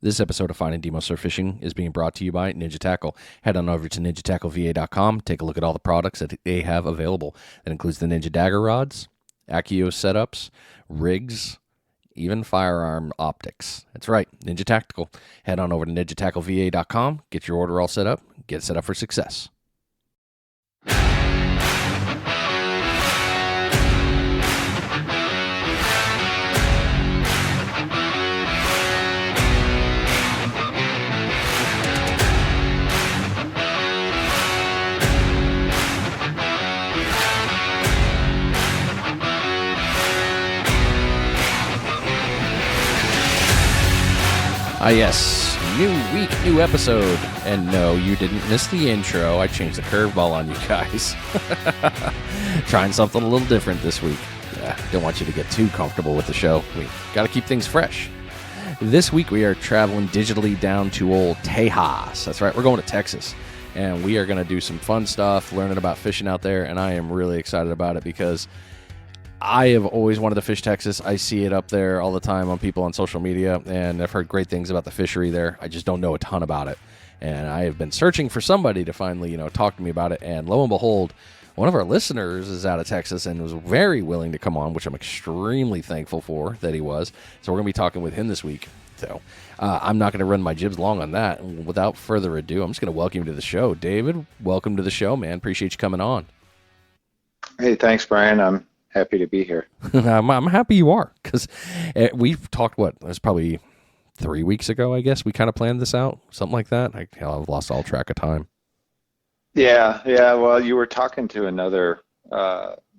This episode of Finding Demo Surf Fishing is being brought to you by Ninja Tackle. Head on over to ninjatackleva.com, take a look at all the products that they have available. That includes the Ninja Dagger rods, Accio setups, rigs, even firearm optics. That's right, Ninja Tactical. Head on over to ninjatackleva.com, get your order all set up, get set up for success. Yes, new week, new episode. And no, you didn't miss the intro. I changed the curveball on you guys. Trying something a little different this week. Don't want you to get too comfortable with the show. We got to keep things fresh. This week we are traveling digitally down to old Tejas. That's right, we're going to Texas. And we are going to do some fun stuff, learning about fishing out there. And I am really excited about it because I have always wanted to fish Texas. I see it up there all the time on people on social media, and I've heard great things about the fishery there. I just don't know a ton about it, and I have been searching for somebody to finally, talk to me about it, and lo and behold, one of our listeners is out of Texas and was very willing to come on, which I'm extremely thankful for that he was. So we're going to be talking with him this week. So I'm not going to run my jibs long on that. And without further ado, I'm just going to welcome you to the show. David, welcome to the show, man. Appreciate you coming on. Hey, thanks, Brian. I'm happy to be here. I'm happy you are, because we've talked, it was probably 3 weeks ago, I guess. We kind of planned this out, something like that. I've lost all track of time. Yeah. Well, you were talking to another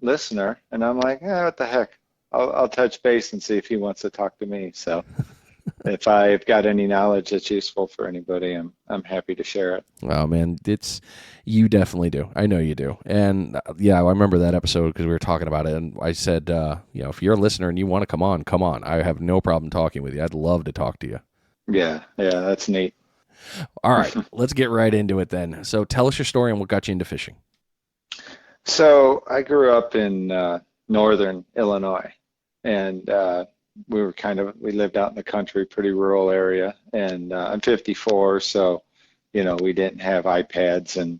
listener, and I'm like, what the heck? I'll touch base and see if he wants to talk to me. So if I've got any knowledge that's useful for anybody, I'm happy to share it. Oh man, you definitely do. I know you do. And I remember that episode because we were talking about it, and I said, if you're a listener and you want to come on. I have no problem talking with you. I'd love to talk to you. Yeah, that's neat. All right, let's get right into it then. So tell us your story and what got you into fishing. So I grew up in northern Illinois, and we lived out in the country, pretty rural area, and I'm 54, so we didn't have iPads and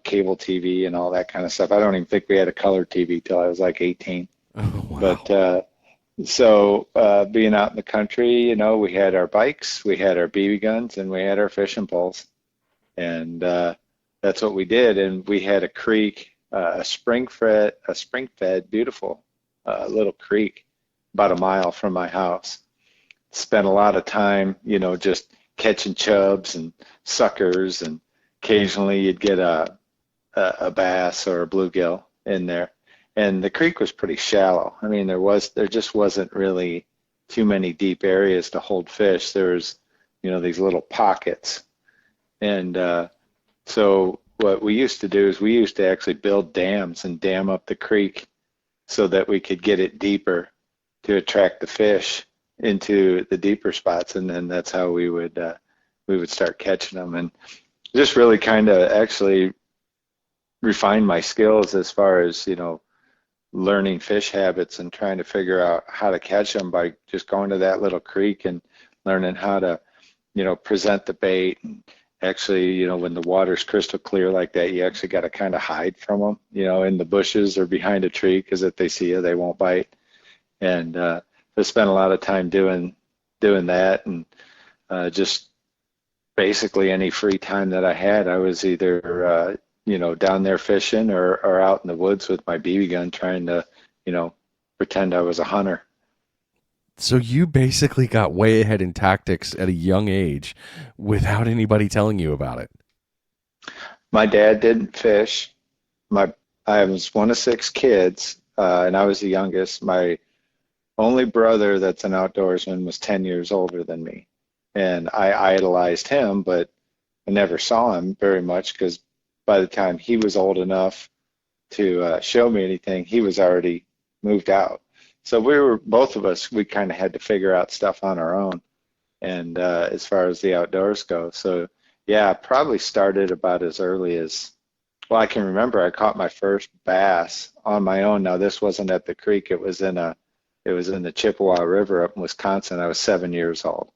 cable TV and all that kind of stuff. I don't even think we had a color TV till I was like 18. Oh, wow. But so being out in the country, we had our bikes, we had our BB guns, and we had our fishing poles, and that's what we did. And we had a creek, a spring-fed, beautiful little creek, about a mile from my house. Spent a lot of time, just catching chubs and suckers, and occasionally you'd get a bass or a bluegill in there. And the creek was pretty shallow. I mean, there just wasn't really too many deep areas to hold fish. There was, these little pockets. And so what we used to do is we used to actually build dams and dam up the creek so that we could get it deeper to attract the fish into the deeper spots, and then that's how we would start catching them, and just really kind of actually refine my skills as far as learning fish habits and trying to figure out how to catch them by just going to that little creek and learning how to present the bait. And actually, when the water's crystal clear like that, you actually got to kind of hide from them, in the bushes or behind a tree, because if they see you, they won't bite. And I spent a lot of time doing that, and just basically any free time that I had, I was either down there fishing or out in the woods with my BB gun trying to pretend I was a hunter. So you basically got way ahead in tactics at a young age without anybody telling you about it. My dad didn't fish. I was one of 6 kids, and I was the youngest. My only brother that's an outdoorsman was 10 years older than me, and I idolized him, but I never saw him very much because by the time he was old enough to show me anything, he was already moved out. So both of us, we kind of had to figure out stuff on our own, and as far as the outdoors go. So yeah, I probably started about as early as, well, I can remember I caught my first bass on my own. Now this wasn't at the creek, it was in the Chippewa River up in Wisconsin. I was 7 years old.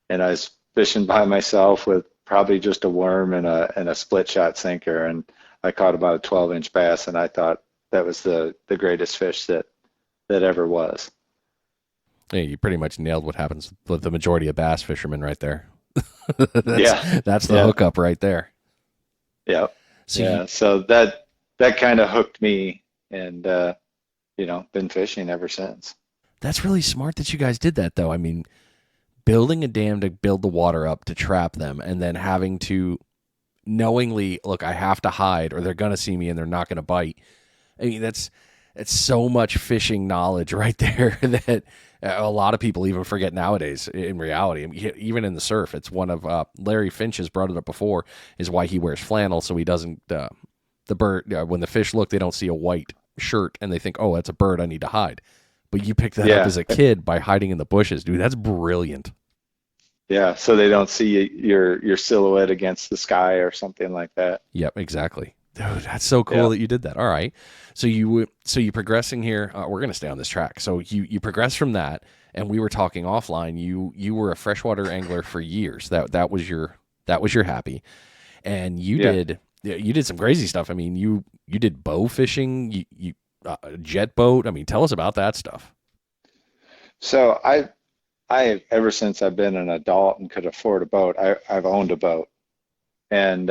and I was fishing by myself with probably just a worm and a split shot sinker, and I caught about a 12-inch bass, and I thought that was the greatest fish that ever was. Yeah, you pretty much nailed what happens with the majority of bass fishermen right there. that's Yeah, that's the yeah, hookup right there. yeah, So you yeah. So that kind of hooked me, and been fishing ever since. that's really smart that you guys did that though. I mean, building a dam to build the water up to trap them and then having to knowingly look, I have to hide or they're gonna see me and they're not gonna bite. I mean, that's it's so much fishing knowledge right there that a lot of people even forget nowadays. In reality, I mean, even in the surf, it's one of Larry Finch has brought it up before. Is why he wears flannel so he doesn't the bird when the fish look, they don't see a white shirt and they think, oh, that's a bird, I need to hide. But you picked that up Yeah, as a kid by hiding in the bushes, dude. That's brilliant. yeah. So they don't see your silhouette against the sky or something like that. Yep, exactly. Dude, that's so cool Yeah, that you did that. All right, so you progressing here. We're gonna stay on this track. So you progress from that, and we were talking offline. You were a freshwater angler for years. That was your happy, and yeah. you did some crazy stuff. I mean, you did bow fishing. You jet boat. I mean, tell us about that stuff. So I ever since I've been an adult and could afford a boat, I've owned a boat. And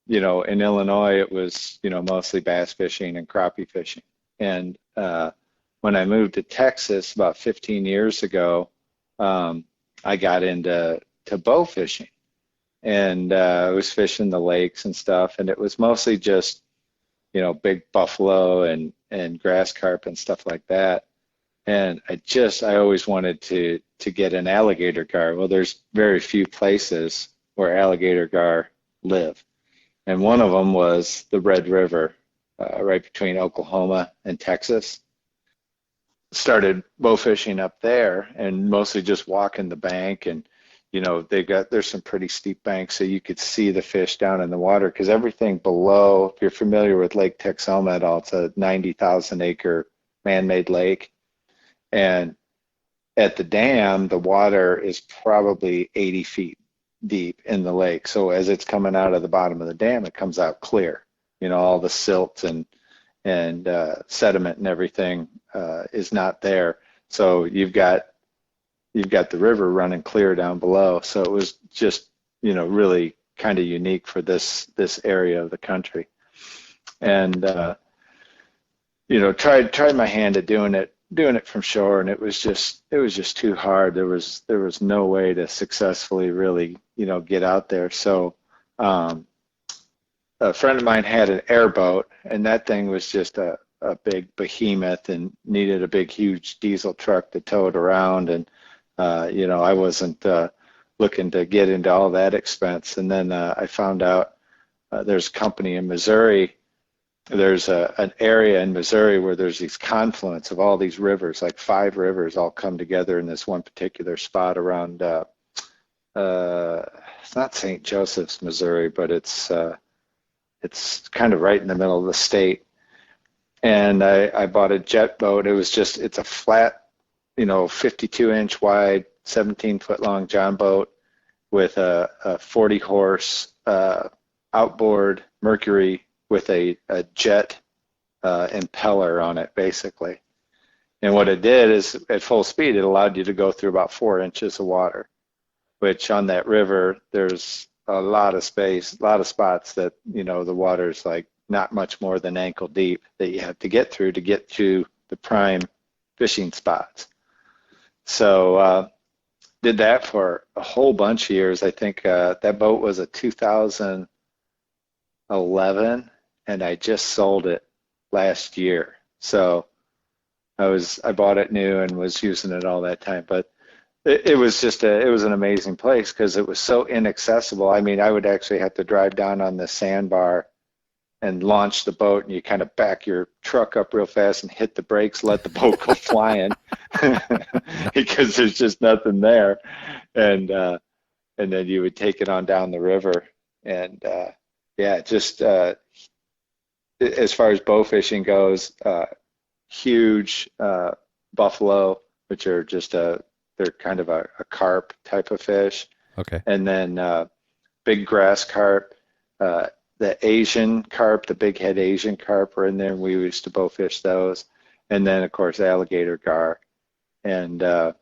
in Illinois it was, mostly bass fishing and crappie fishing. And when I moved to Texas about 15 years ago, I got into bow fishing. And I was fishing the lakes and stuff, and it was mostly just, big buffalo and grass carp and stuff like that. And I always wanted to get an alligator gar. Well, there's very few places where alligator gar live, and one of them was the Red River, right between Oklahoma and Texas. Started bow fishing up there, and mostly just walking the bank, and there's some pretty steep banks, so you could see the fish down in the water because everything below. If you're familiar with Lake Texoma at all, it's a 90,000 acre man-made lake. And at the dam, the water is probably 80 feet deep in the lake. So as it's coming out of the bottom of the dam, it comes out clear. All the silt and sediment and everything is not there. So you've got the river running clear down below. So it was just really kind of unique for this area of the country. And tried my hand at doing it from shore, and it was just too hard. There was no way to successfully really get out there. So a friend of mine had an airboat, and that thing was just a big behemoth and needed a big huge diesel truck to tow it around. And I wasn't looking to get into all that expense. And then I found out there's a company in Missouri. There's an area in Missouri where there's these confluence of all these rivers, like 5 rivers all come together in this one particular spot around, it's not St. Joseph's, Missouri, but it's kind of right in the middle of the state. And I bought a jet boat. It's a flat, 52-inch wide, 17-foot long John boat with a 40 horse outboard Mercury with a jet impeller on it, basically. And what it did is, at full speed, it allowed you to go through about 4 inches of water, which on that river, there's a lot of space, a lot of spots that, the water's like not much more than ankle deep that you have to get through to get to the prime fishing spots. So did that for a whole bunch of years. I think that boat was a 2011, and I just sold it last year. So I bought it new and was using it all that time. But it was it was an amazing place because it was so inaccessible. I mean, I would actually have to drive down on the sandbar and launch the boat, and you kind of back your truck up real fast and hit the brakes, let the boat go flying because there's just nothing there. And then you would take it on down the river. And just as far as bow fishing goes, huge buffalo, which are just a they're kind of a carp type of fish. Okay. And then big grass carp, the Asian carp, the big head Asian carp were in there, and we used to bow fish those. And then, of course, alligator gar. And I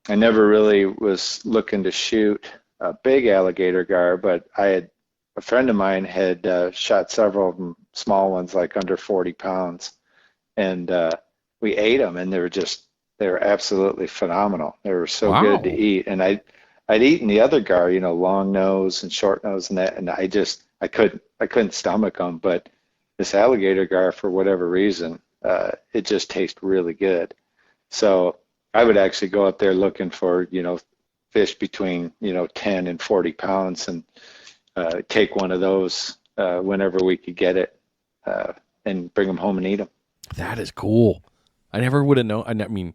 never really was looking to shoot a big alligator gar, but a friend of mine had shot several of them, small ones, like under 40 pounds. And we ate them, and they were absolutely phenomenal. They were so good to Wow. eat. And I'd eaten the other gar, long nose and short nose and that, and I couldn't stomach them. But this alligator gar, for whatever reason, it just tastes really good. So I would actually go up there looking for, fish between, 10 and 40 pounds and take one of those whenever we could get it and bring them home and eat them. That is cool. I never would have known. I mean,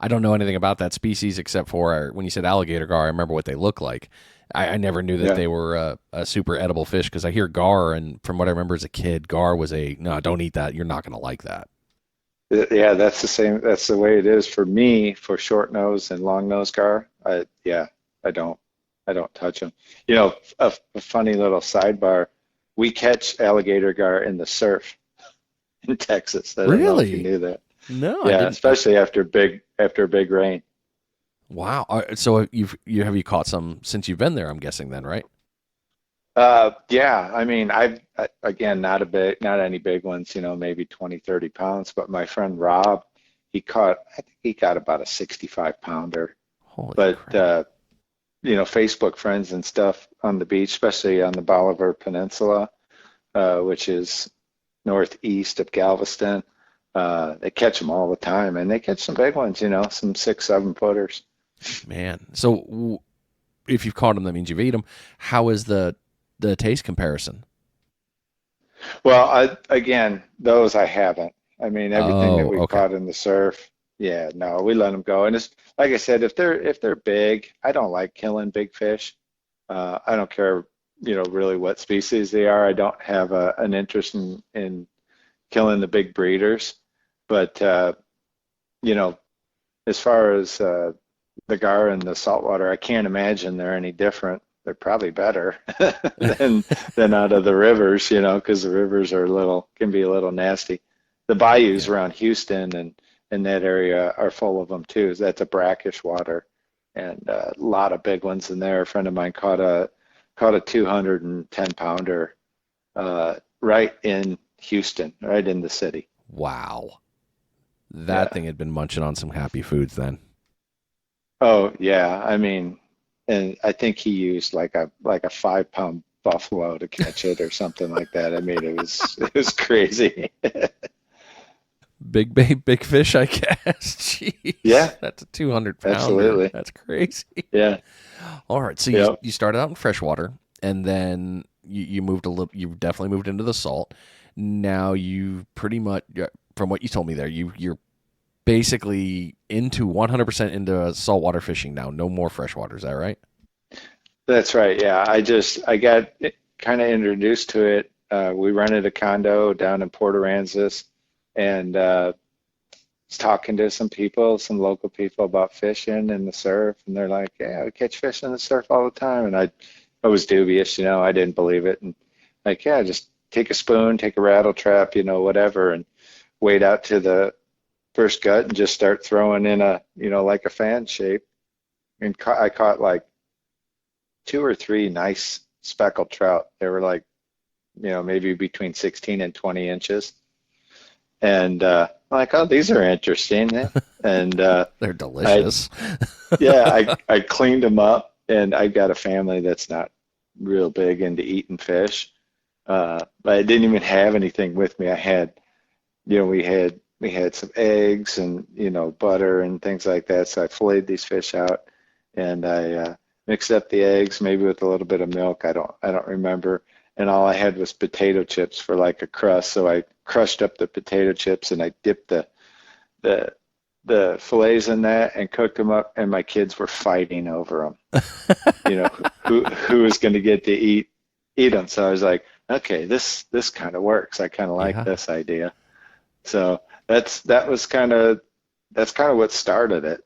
I don't know anything about that species except for when you said alligator gar, I remember what they look like. I never knew that Yeah. they were a super edible fish because I hear gar, and from what I remember as a kid, gar was no, don't eat that. You're not going to like that. Yeah, that's the same. That's the way it is for me for short nose and long nose gar. I don't, I don't touch them. A funny little sidebar. We catch alligator gar in the surf in Texas. I don't know if you Really? knew that. No, I Yeah, didn't. especially after big rain. Wow. So have you caught some since you've been there? I'm guessing then, right? Yeah, I mean, again, not any big ones, maybe 20, 30 pounds, but my friend Rob, I think he got about a 65 pounder. Holy But, crap! Facebook friends and stuff on the beach, especially on the Bolivar Peninsula, which is northeast of Galveston, they catch them all the time, and they catch some big ones, some 6, 7 footers. Man. So if you've caught them, that means you've eaten them. How is the taste comparison? Well, again, those I haven't. I mean, everything that Oh, we've okay. caught in the surf, yeah, no, we let them go. And it's like I said, if they're big, I don't like killing big fish. I don't care, really what species they are. I don't have an interest in killing the big breeders. But you know, as far as the gar and the saltwater, I can't imagine they're any different. They're probably better than than out of the rivers, because the rivers can be a little nasty. The bayous Yeah. around Houston and in that area are full of them too. That's a brackish water, and a lot of big ones in there. A friend of mine caught a 210 pounder right in Houston, right in the city. Wow. That Yeah. thing had been munching on some happy foods then. Oh yeah. I mean, and I think he used like a 5 pound buffalo to catch it or something like that. I mean, it was crazy. Big fish, I guess. Jeez, Yeah, that's a 200 pounder. absolutely. That's crazy. Yeah. All right, so Yep. you started out in freshwater, and then you moved a little. You definitely moved into the salt. Now you pretty much, from what you told me there, you're basically into 100% into saltwater fishing now. No more freshwater. Is that right? That's right. Yeah. I got kind of introduced to it. We rented a condo down in Port Aransas and was talking to some people, some local people about fishing and the surf. And they're like, yeah, we catch fish in the surf all the time. And I was dubious, I didn't believe it. And like, yeah, just take a spoon, take a rattle trap, whatever, and wade out to the first gut and just start throwing in like a fan shape. And I caught like 2 or 3 nice speckled trout. They were like, maybe between 16 and 20 inches. And I'm like, oh, these are interesting. And They're I, delicious. yeah, I cleaned them up. And I got a family that's not real big into eating fish. But I didn't even have anything with me. I had, we had some eggs and, butter and things like that. So I filleted these fish out and I mixed up the eggs, maybe with a little bit of milk. I don't remember. And all I had was potato chips for like a crust. So I crushed up the potato chips and I dipped the the fillets in that and cooked them up. And my kids were fighting over them. Who was going to get to eat them. So I was like, okay, this kind of works. I kind of like Yeah. this idea. So that's kind of what started it.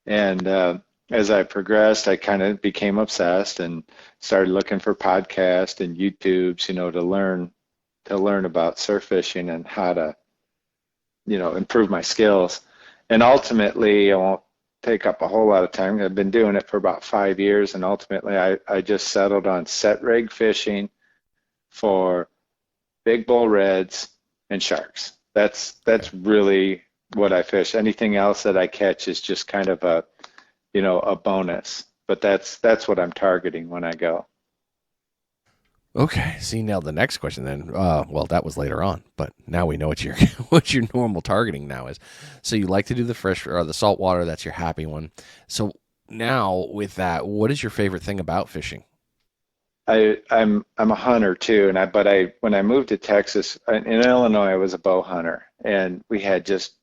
And as I progressed, I kind of became obsessed and started looking for podcasts and YouTubes, to learn about surf fishing and how to, improve my skills. And ultimately, I won't take up a whole lot of time. I've been doing it for about 5 years, and ultimately, I just settled on set rig fishing for big bull reds and sharks. That's really what I fish. Anything else that I catch is just kind of a bonus. But that's what I'm targeting when I go. Okay. See, now the next question then. Well, that was later on, but now we know what your what your normal targeting now is. So you like to do the fresh or the salt water. That's your happy one. So now with that, what is your favorite thing about fishing? I'm a hunter too, but when I moved to Texas in Illinois, I was a bow hunter, and we had just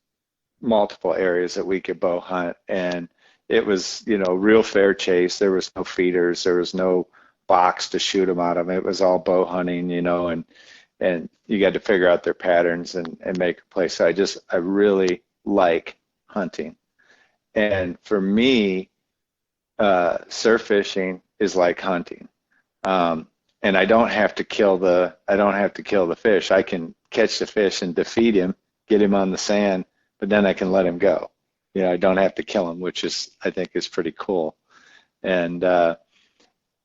multiple areas that we could bow hunt, and it was real fair chase. There was no feeders, there was no box to shoot them out of. It was all bow hunting, and you got to figure out their patterns and make a play. So I really like hunting, and for me, surf fishing is like hunting. And I don't have to kill the fish. I can catch the fish and defeat him, get him on the sand, but then I can let him go. I don't have to kill him, which I think is pretty cool. And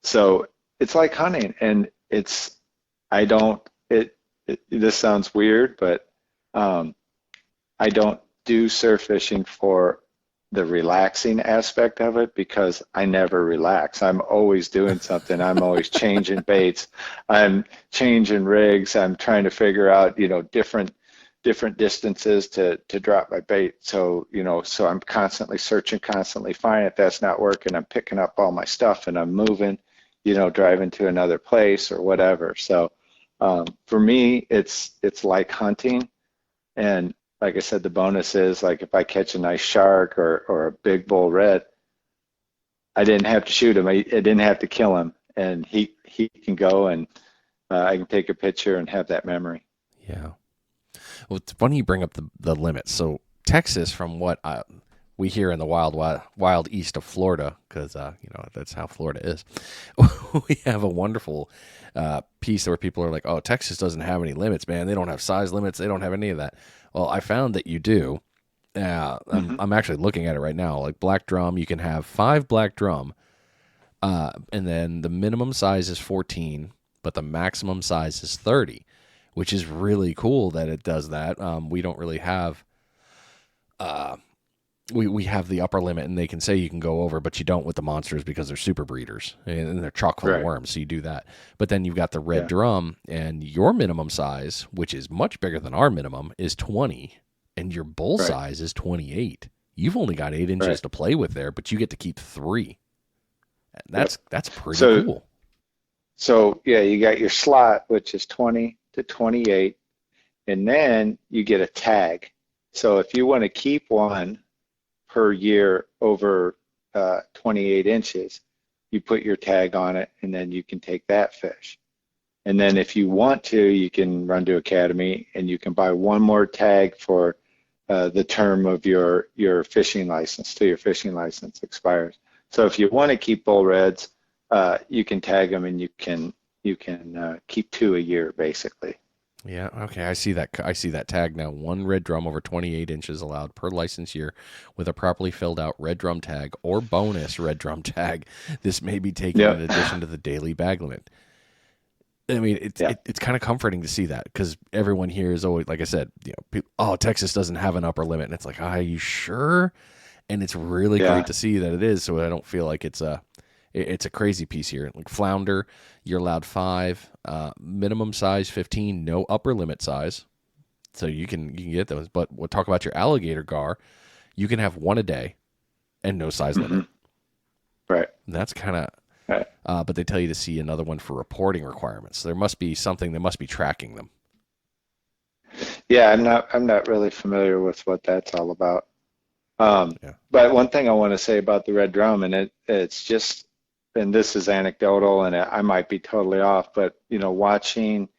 so it's like hunting, and I don't, this sounds weird, but I don't do surf fishing for the relaxing aspect of it, because I never relax. I'm always doing something. I'm always changing baits. I'm changing rigs. I'm trying to figure out, different distances to drop my bait. So, so I'm constantly searching, constantly finding. If that's not working, I'm picking up all my stuff and I'm moving, driving to another place or whatever. So for me, it's like hunting. And like I said, the bonus is, like, if I catch a nice shark or a big bull red, I didn't have to shoot him. I didn't have to kill him, and he can go, and I can take a picture and have that memory. Yeah. Well, it's funny you bring up the limits. So Texas, from what we hear in the wild east of Florida, because that's how Florida is. We have a wonderful piece where people are like, "Oh, Texas doesn't have any limits, man. They don't have size limits. They don't have any of that." Well, I found that you do. I'm actually looking at it right now. Like black drum, you can have 5 black drum, and then the minimum size is 14, but the maximum size is 30, which is really cool that it does that. We don't really have. We have the upper limit, and they can say you can go over, but you don't with the monsters because they're super breeders and they're chock full of worms. So you do that. But then you've got the red drum, and your minimum size, which is much bigger than our minimum, is 20, and your bull size is 28. You've only got 8 inches to play with there, but you get to keep 3. That's pretty cool. So yeah, you got your slot, which is 20 to 28, and then you get a tag. So if you want to keep one per year over 28 inches, you put your tag on it, and then you can take that fish. And then if you want to, you can run to Academy, and you can buy one more tag for the term of your fishing license till your fishing license expires. So if you want to keep bull reds, you can tag them, and you can keep 2 a year, basically. Yeah, okay, I see that tag now. 1 red drum over 28 inches allowed per license year with a properly filled out red drum tag or bonus red drum tag. This may be taken in addition to the daily bag limit. I mean, it's kind of comforting to see that, because everyone here is always, like I said, people, Texas doesn't have an upper limit, and it's like, are you sure? And it's really great to see that it is, so I don't feel like it's a crazy piece here. Like flounder, you're allowed 5, minimum size 15, no upper limit size, so you can get those. But we'll talk about your alligator gar. You can have 1 a day, and no size limit. Right. And that's kind of. Right. But they tell you to see another one for reporting requirements. So there must be something that must be tracking them. Yeah, I'm not really familiar with what that's all about. But one thing I want to say about the red drum, and it's just, and this is anecdotal, and I might be totally off, but watching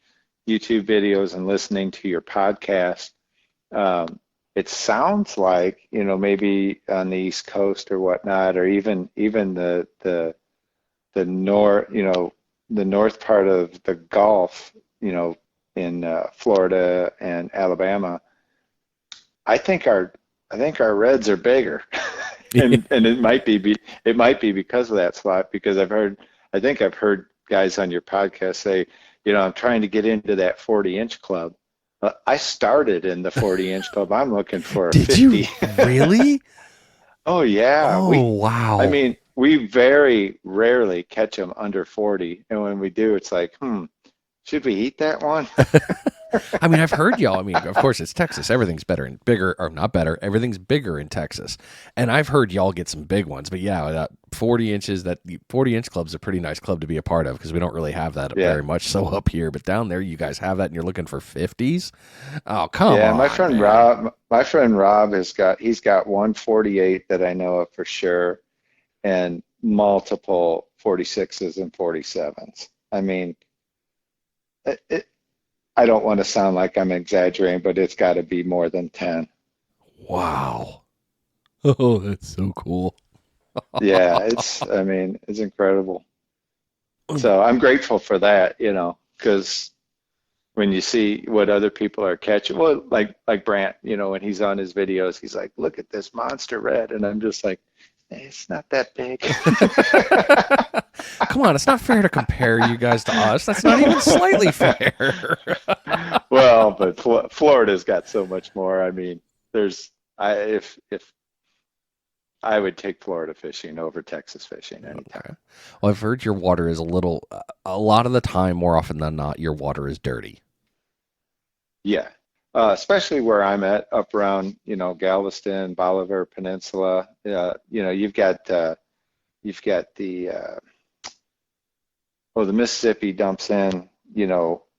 YouTube videos and listening to your podcast, it sounds like, maybe on the East Coast or whatnot, or even the north, the north part of the Gulf, in Florida and Alabama. I think our I think our reds are bigger, and it might be because of that spot. Because I think I've heard guys on your podcast say, I'm trying to get into that 40-inch club. I started in the 40-inch club. I'm looking for a Did you 50. really? Oh yeah, Oh, I wow. mean, we very rarely catch them under 40, and when we do, it's like, should we eat that one? I mean, I've heard y'all. I mean, of course, it's Texas. Everything's better and bigger, or not better. Everything's bigger in Texas. And I've heard y'all get some big ones. But yeah, that 40 inches, that 40-inch club's a pretty nice club to be a part of because we don't really have that Yeah, very much so up here. But down there, you guys have that and you're looking for 50s? Oh, come yeah. on, man. My friend Rob he's got 148 that I know of for sure, and multiple 46s and 47s. I mean, it, I don't want to sound like I'm exaggerating, but it's got to be more than 10. Wow. Oh, that's so cool. Yeah, I mean, it's incredible. So I'm grateful for that, because when you see what other people are catching, well, like Brant, when he's on his videos, he's like, look at this monster red. And I'm just like, it's not that big. Come on, it's not fair to compare you guys to us. That's not even slightly fair. Well, but Florida's got so much more. I mean, if I would take Florida fishing over Texas fishing anytime. Okay. Well, I've heard your water is a lot of the time, more often than not, your water is dirty. Yeah, especially where I'm at, up around, Galveston, Bolivar Peninsula. You've got the Mississippi dumps in,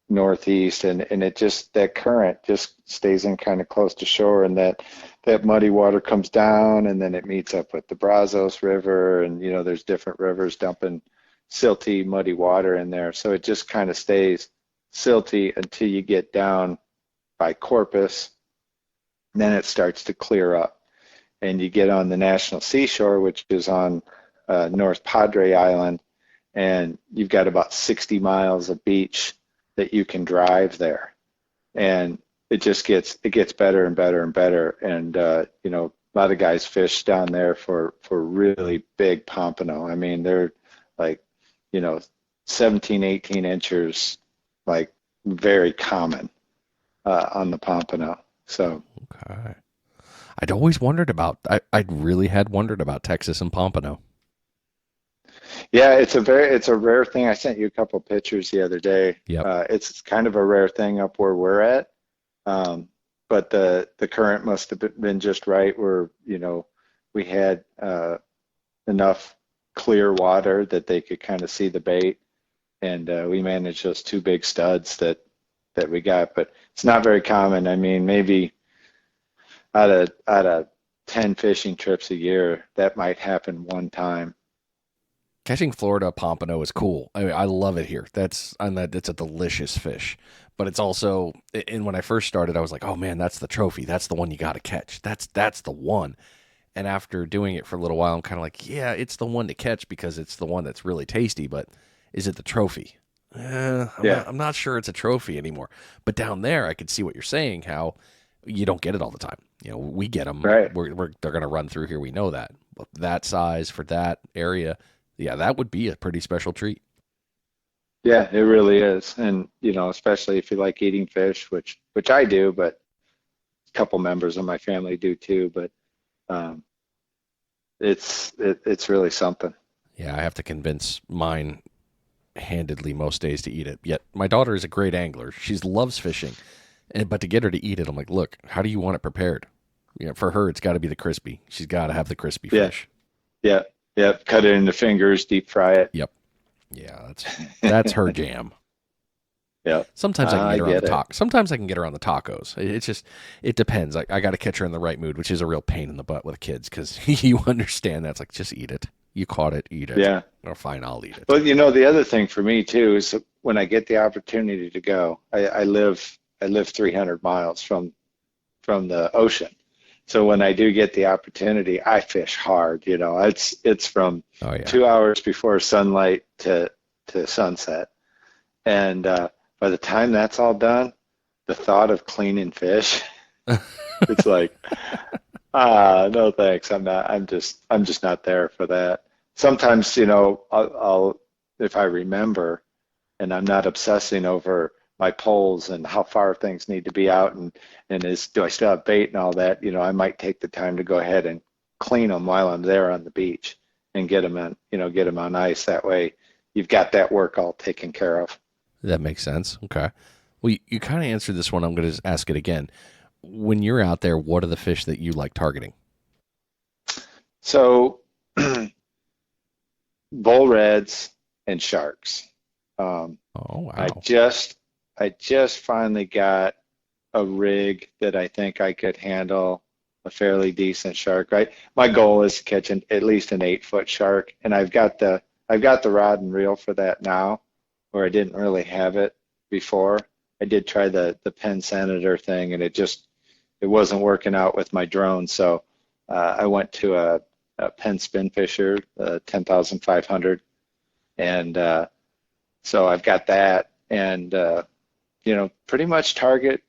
northeast, and that current just stays in kind of close to shore, and that muddy water comes down, and then it meets up with the Brazos River, and there's different rivers dumping silty, muddy water in there, so it just kind of stays silty until you get down by Corpus, and then it starts to clear up, and you get on the National Seashore, which is on North Padre Island, and you've got about 60 miles of beach that you can drive there, and it gets better and better and better, and a lot of guys fish down there for really big pompano. I mean, they're like 17, 18 inches, like very common on the pompano. So Okay. I really had wondered about Texas and pompano. yeah, it's a rare thing. I sent you a couple pictures the other day. Yep. It's kind of a rare thing up where we're at. But the current must have been just right where, we had enough clear water that they could kind of see the bait, and we managed those two big studs that we got. But it's not very common. I mean, maybe out of 10 fishing trips a year, that might happen one time. Catching Florida pompano is cool. I love it here. It's a delicious fish, but it's also, and when I first started, I was like, oh man, that's the trophy. That's the one you got to catch. That's the one. And after doing it for a little while, I'm kind of like, yeah, it's the one to catch because it's the one that's really tasty, but is it the trophy? Yeah, I'm not sure it's a trophy anymore. But down there, I could see what you're saying, how you don't get it all the time. We get them. right. They're going to run through here. We know that. But that size for that area, yeah, that would be a pretty special treat. Yeah, it really is. And, especially if you like eating fish, which I do, but a couple members of my family do too. But um, it's really something. Yeah, I have to convince mine handedly most days to eat it. Yet my daughter is a great angler. She loves fishing. But to get her to eat it, I'm like, look, how do you want it prepared? For her, it's got to be the crispy. She's got to have the crispy Yeah, fish. yeah, yeah. Cut it into fingers, deep fry it. Yep. Yeah, that's her jam. Yeah, Sometimes I can I get her on the get it. Sometimes I can get her on the tacos. It's just it depends. I got to catch her in the right mood, which is a real pain in the butt with kids because you understand that's like just eat it. You caught it, eat it. Yeah. Or fine, I'll eat it. But the other thing for me too is that when I get the opportunity to go, I live 300 miles from the ocean, So when I do get the opportunity, I fish hard. It's from Oh yeah. 2 hours before sunlight to sunset. And by the time that's all done, the thought of cleaning fish, it's like, no thanks. I'm just not there for that. Sometimes, I'll if I remember and I'm not obsessing over my poles and how far things need to be out and do I still have bait and all that, I might take the time to go ahead and clean them while I'm there on the beach and get them on ice. That way you've got that work all taken care of. That makes sense. Okay. Well, you kind of answered this one. I'm going to ask it again. When you're out there, what are the fish that you like targeting? So bull reds and sharks. Oh, I wow. just finally got a rig that I think I could handle a fairly decent shark, right? My goal is to catch at least an 8-foot shark, and I've got the rod and reel for that now, where I didn't really have it before. I did try the Penn Senator thing, and it wasn't working out with my drone, so I went to a Penn Spinfisher, 10,500, and so I've got that, and pretty much target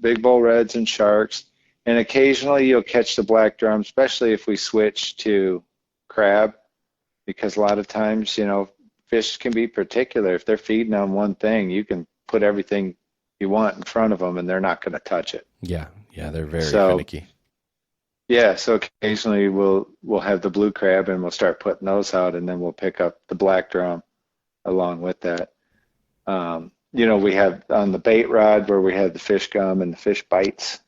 big bull reds and sharks, and occasionally you'll catch the black drum, especially if we switch to crab, because a lot of times, fish can be particular. If they're feeding on one thing, you can put everything you want in front of them, and they're not going to touch it. Yeah. Yeah, they're very So finicky. yeah, so occasionally we'll have the blue crab, and we'll start putting those out, and then we'll pick up the black drum along with that. We have on the bait rod where we have the fish gum and the fish bites,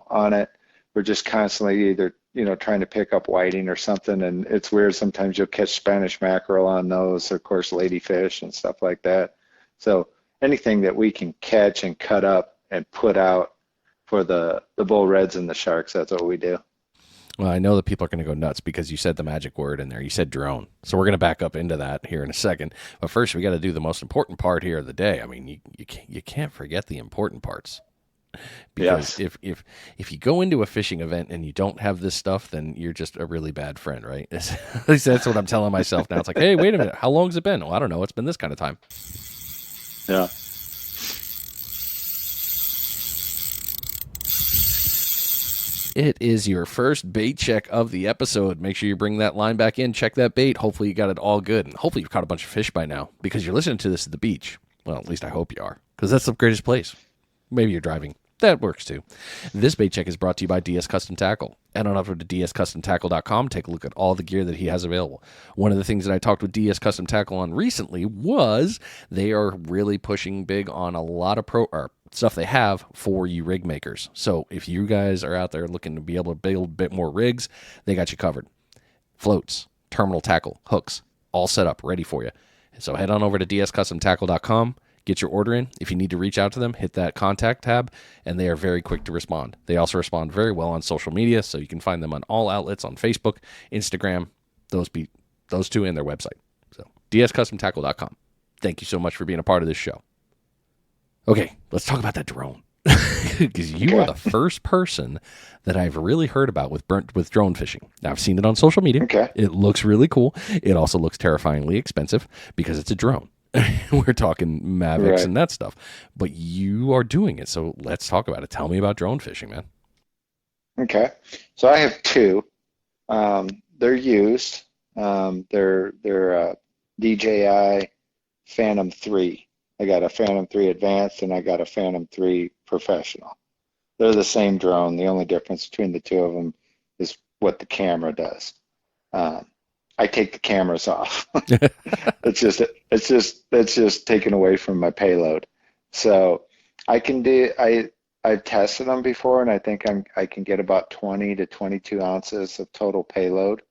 on it. We're just constantly either, trying to pick up whiting or something. And it's weird. Sometimes you'll catch Spanish mackerel on those, of course, ladyfish and stuff like that. So anything that we can catch and cut up and put out for the bull reds and the sharks, that's what we do. Well, I know that people are going to go nuts because you said the magic word in there. You said drone. So we're going to back up into that here in a second. But first, we got to do the most important part here of the day. I mean, you can't forget the important parts. Because Yes. if you go into a fishing event and you don't have this stuff, then you're just a really bad friend, right? At least that's what I'm telling myself now. It's like, hey, wait a minute. How long's it been? Well, I don't know. It's been this kind of time. Yeah. It is your first bait check of the episode. Make sure you bring that line back in, check that bait. Hopefully you got it all good. And hopefully you've caught a bunch of fish by now because you're listening to this at the beach. Well, at least I hope you are, because that's the greatest place. Maybe you're driving. That works too. This bait check is brought to you by DS Custom Tackle. Head on over to dscustomtackle.com. Take a look at all the gear that he has available. One of the things that I talked with DS Custom Tackle on recently was they are really pushing big on a lot of stuff they have for you rig makers. So if you guys are out there looking to be able to build a bit more rigs, they got you covered. Floats, terminal tackle, hooks, all set up, ready for you. So head on over to dscustomtackle.com. Get your order in. If you need to reach out to them, hit that contact tab, and they are very quick to respond. They also respond very well on social media, so you can find them on all outlets on Facebook, Instagram, those two, and their website. So dscustomtackle.com. Thank you so much for being a part of this show. Okay, let's talk about that drone. Because you are the first person that I've really heard about with drone fishing. Now, I've seen it on social media. Okay. It looks really cool. It also looks terrifyingly expensive because it's a drone. We're talking Mavics Right. and that stuff. But you are doing it, so let's talk about it. Tell me about drone fishing, man. Okay. So I have two. They're used. They're DJI Phantom 3. I got a Phantom 3 Advanced and I got a Phantom 3 Professional. They're the same drone. The only difference between the two of them is what the camera does. I take the cameras off. It's just taken away from my payload. So I've tested them before, and I think I can get about 20 to 22 ounces of total payload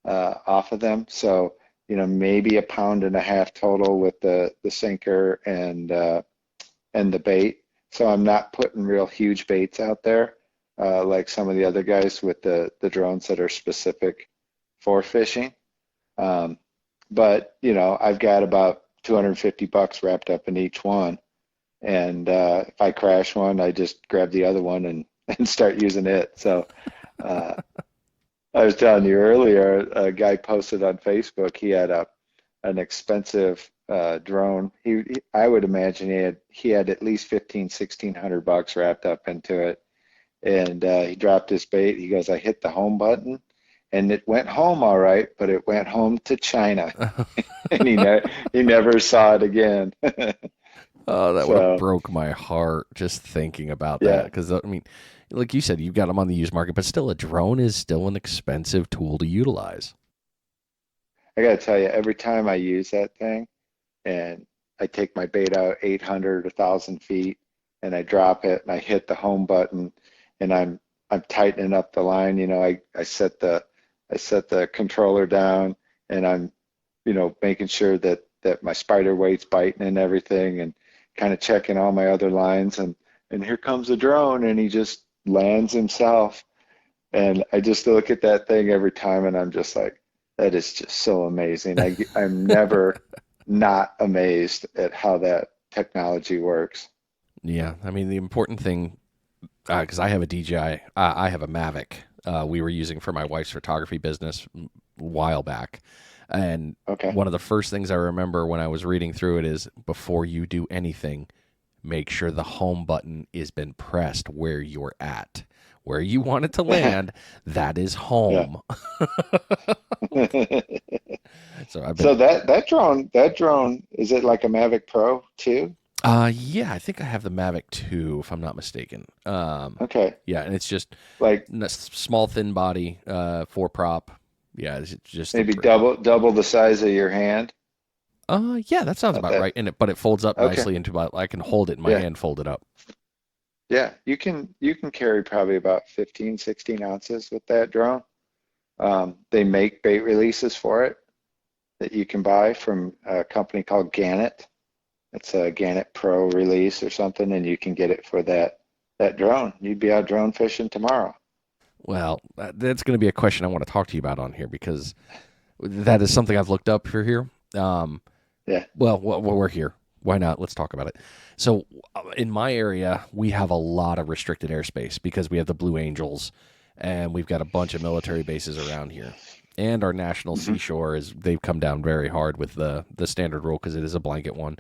off of them. So maybe 1.5 pounds total with the sinker and the bait. So I'm not putting real huge baits out there like some of the other guys with the drones that are specific for fishing. But I've got about $250 wrapped up in each one, and if I crash one, I just grab the other one and and start using it. So uh, I was telling you earlier, a guy posted on Facebook. He had an expensive drone. I would imagine he had at least 1,500-1,600 bucks wrapped up into it. And he dropped his bait. He goes, I hit the home button, and it went home all right, but it went home to China, and he never saw it again. Oh, that would have So broke my heart just thinking about that. yeah, Because, I mean, like you said, you've got them on the used market, but still, a drone is still an expensive tool to utilize. I got to tell you, every time I use that thing, and I take my bait out 800, 1,000 feet, and I drop it, and I hit the home button, and I'm tightening up the line. I set the controller down, and I'm making sure that my spider weight's biting and everything, and kind of checking all my other lines, and here comes a drone, and he just lands himself, and I just look at that thing every time, and I'm just like, that is just so amazing. I'm never not amazed at how that technology works. Yeah, I mean, the important thing, because I have a DJI, I have a Mavic we were using for my wife's photography business a while back. And Okay. one of the first things I remember when I was reading through it is before you do anything, make sure the home button has been pressed where you're at. Where you want it to land, that is Yeah. home. So I've been, So that drone, is it like a Mavic Pro too? yeah, I think I have the Mavic 2, if I'm not mistaken. Okay. Yeah, and it's just Like small, thin body, four prop. Yeah, it's just maybe double the size of your hand. yeah, that sounds Not about that. right. But it folds up Okay. nicely into about, I can hold it in my Yeah. hand, fold it up. Yeah. You can carry probably about 15, 16 ounces with that drone. They make bait releases for it that you can buy from a company called Gannett. It's a Gannett Pro release or something, and you can get it for that drone. You'd be out drone fishing tomorrow. Well, that's going to be a question I want to talk to you about on here because that is something I've looked up for here. Yeah. Well, we're here. Why not? Let's talk about it. So, in my area, we have a lot of restricted airspace because we have the Blue Angels, and we've got a bunch of military bases around here. And our national Hmm. seashore they've come down very hard with the standard rule because it is a blanket one.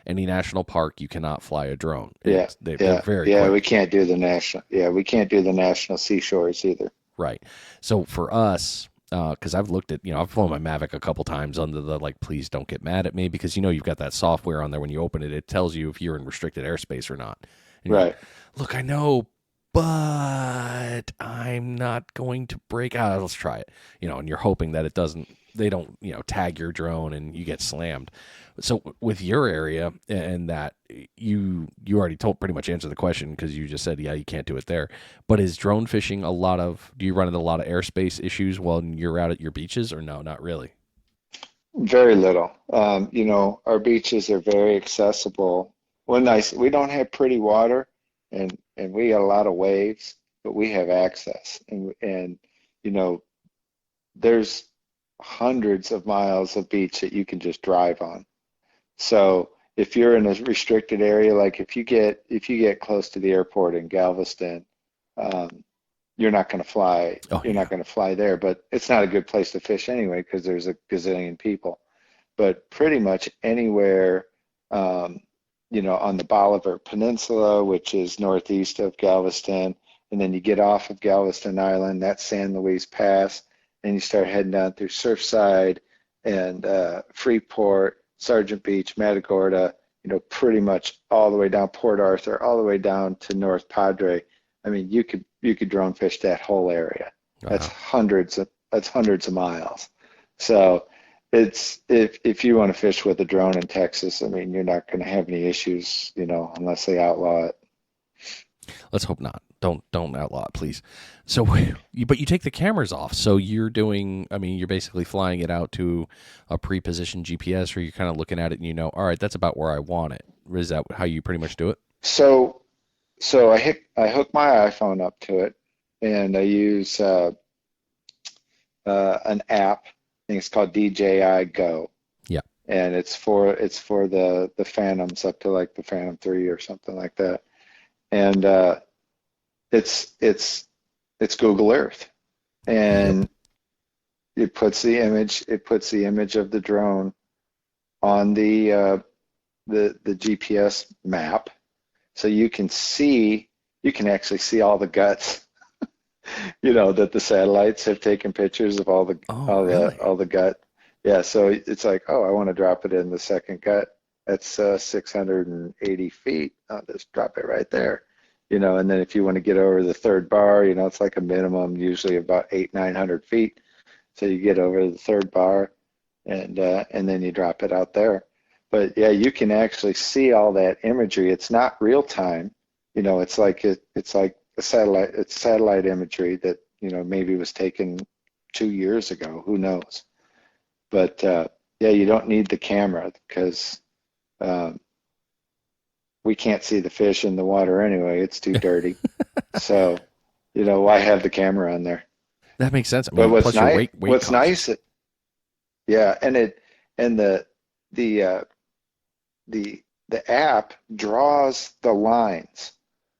Any national park, you cannot fly a drone. Yeah. They're Yeah. very Yeah. We quick. can't do the national. Yeah, we can't do the national seashores either. Right. So for us, because I've looked at, I've flown my Mavic a couple times under the like, please don't get mad at me because you've got that software on there. When you open it, it tells you if you're in restricted airspace or not. And you're like, Right. look, I know, but I'm not going to break out. Let's try it. And you're hoping that they don't, tag your drone and you get slammed. So with your area and that you already told pretty much answered the question because you just said, yeah, you can't do it there. But is drone fishing do you run into a lot of airspace issues while you're out at your beaches or no, not really? Very little. Our beaches are very accessible. We don't have pretty water, and we got a lot of waves, but we have access, and you know, there's hundreds of miles of beach that you can just drive on. So if you're in a restricted area, like if you get close to the airport in Galveston, um, you're not going to fly. Oh You're yeah. not going to fly there, but it's not a good place to fish anyway because there's a gazillion people. But pretty much anywhere, um, on the Bolivar Peninsula, which is northeast of Galveston, and then you get off of Galveston Island, that's San Luis Pass, and you start heading down through Surfside and Freeport, Sargent Beach, Matagorda, pretty much all the way down Port Arthur, all the way down to North Padre. I mean, you could drone fish that whole area. That's Wow. hundreds of miles. So if you want to fish with a drone in Texas, I mean, you're not going to have any issues, unless they outlaw it. Let's hope not. Don't outlaw it, please. So, but you take the cameras off. So you're doing. I mean, you're basically flying it out to a pre-positioned GPS, or you're kind of looking at it and all right, that's about where I want it. Is that how you pretty much do it? So I hook my iPhone up to it, and I use an app. I think it's called DJI Go, Yeah. and it's for the Phantoms up to like the Phantom 3 or something like that. And it's Google Earth, Yep. and it puts the image of the drone on the GPS map, so you can actually see all the guts, that the satellites have taken pictures of all the Oh, all the really? all the gut. Yeah, so it's like, oh, I want to drop it in the second gut. That's 680 feet. I'll just drop it right there. And then if you want to get over the third bar, it's like a minimum, usually about 900 feet. So you get over the third bar, and then you drop it out there. But yeah, you can actually see all that imagery. It's not real time. It's like a satellite. It's satellite imagery that maybe was taken 2 years ago. Who knows? But yeah, you don't need the camera because um, we can't see the fish in the water anyway. It's too dirty. So why have the camera on there? That makes sense. I But mean, plus you're weight what's conscious. nice, yeah, and the uh, the app draws the lines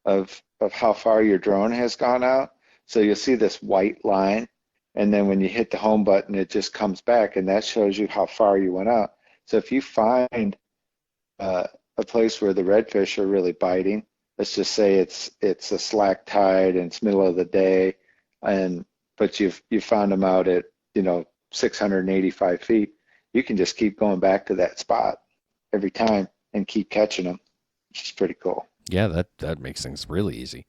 of how far your drone has gone out. So you'll see this white line, and then when you hit the home button, it just comes back, and that shows you how far you went out. So if you find uh, a place where the redfish are really biting, let's just say it's a slack tide and it's middle of the day, and but you found them out at 685 feet, you can just keep going back to that spot every time and keep catching them, which is pretty cool. Yeah, that makes things really easy.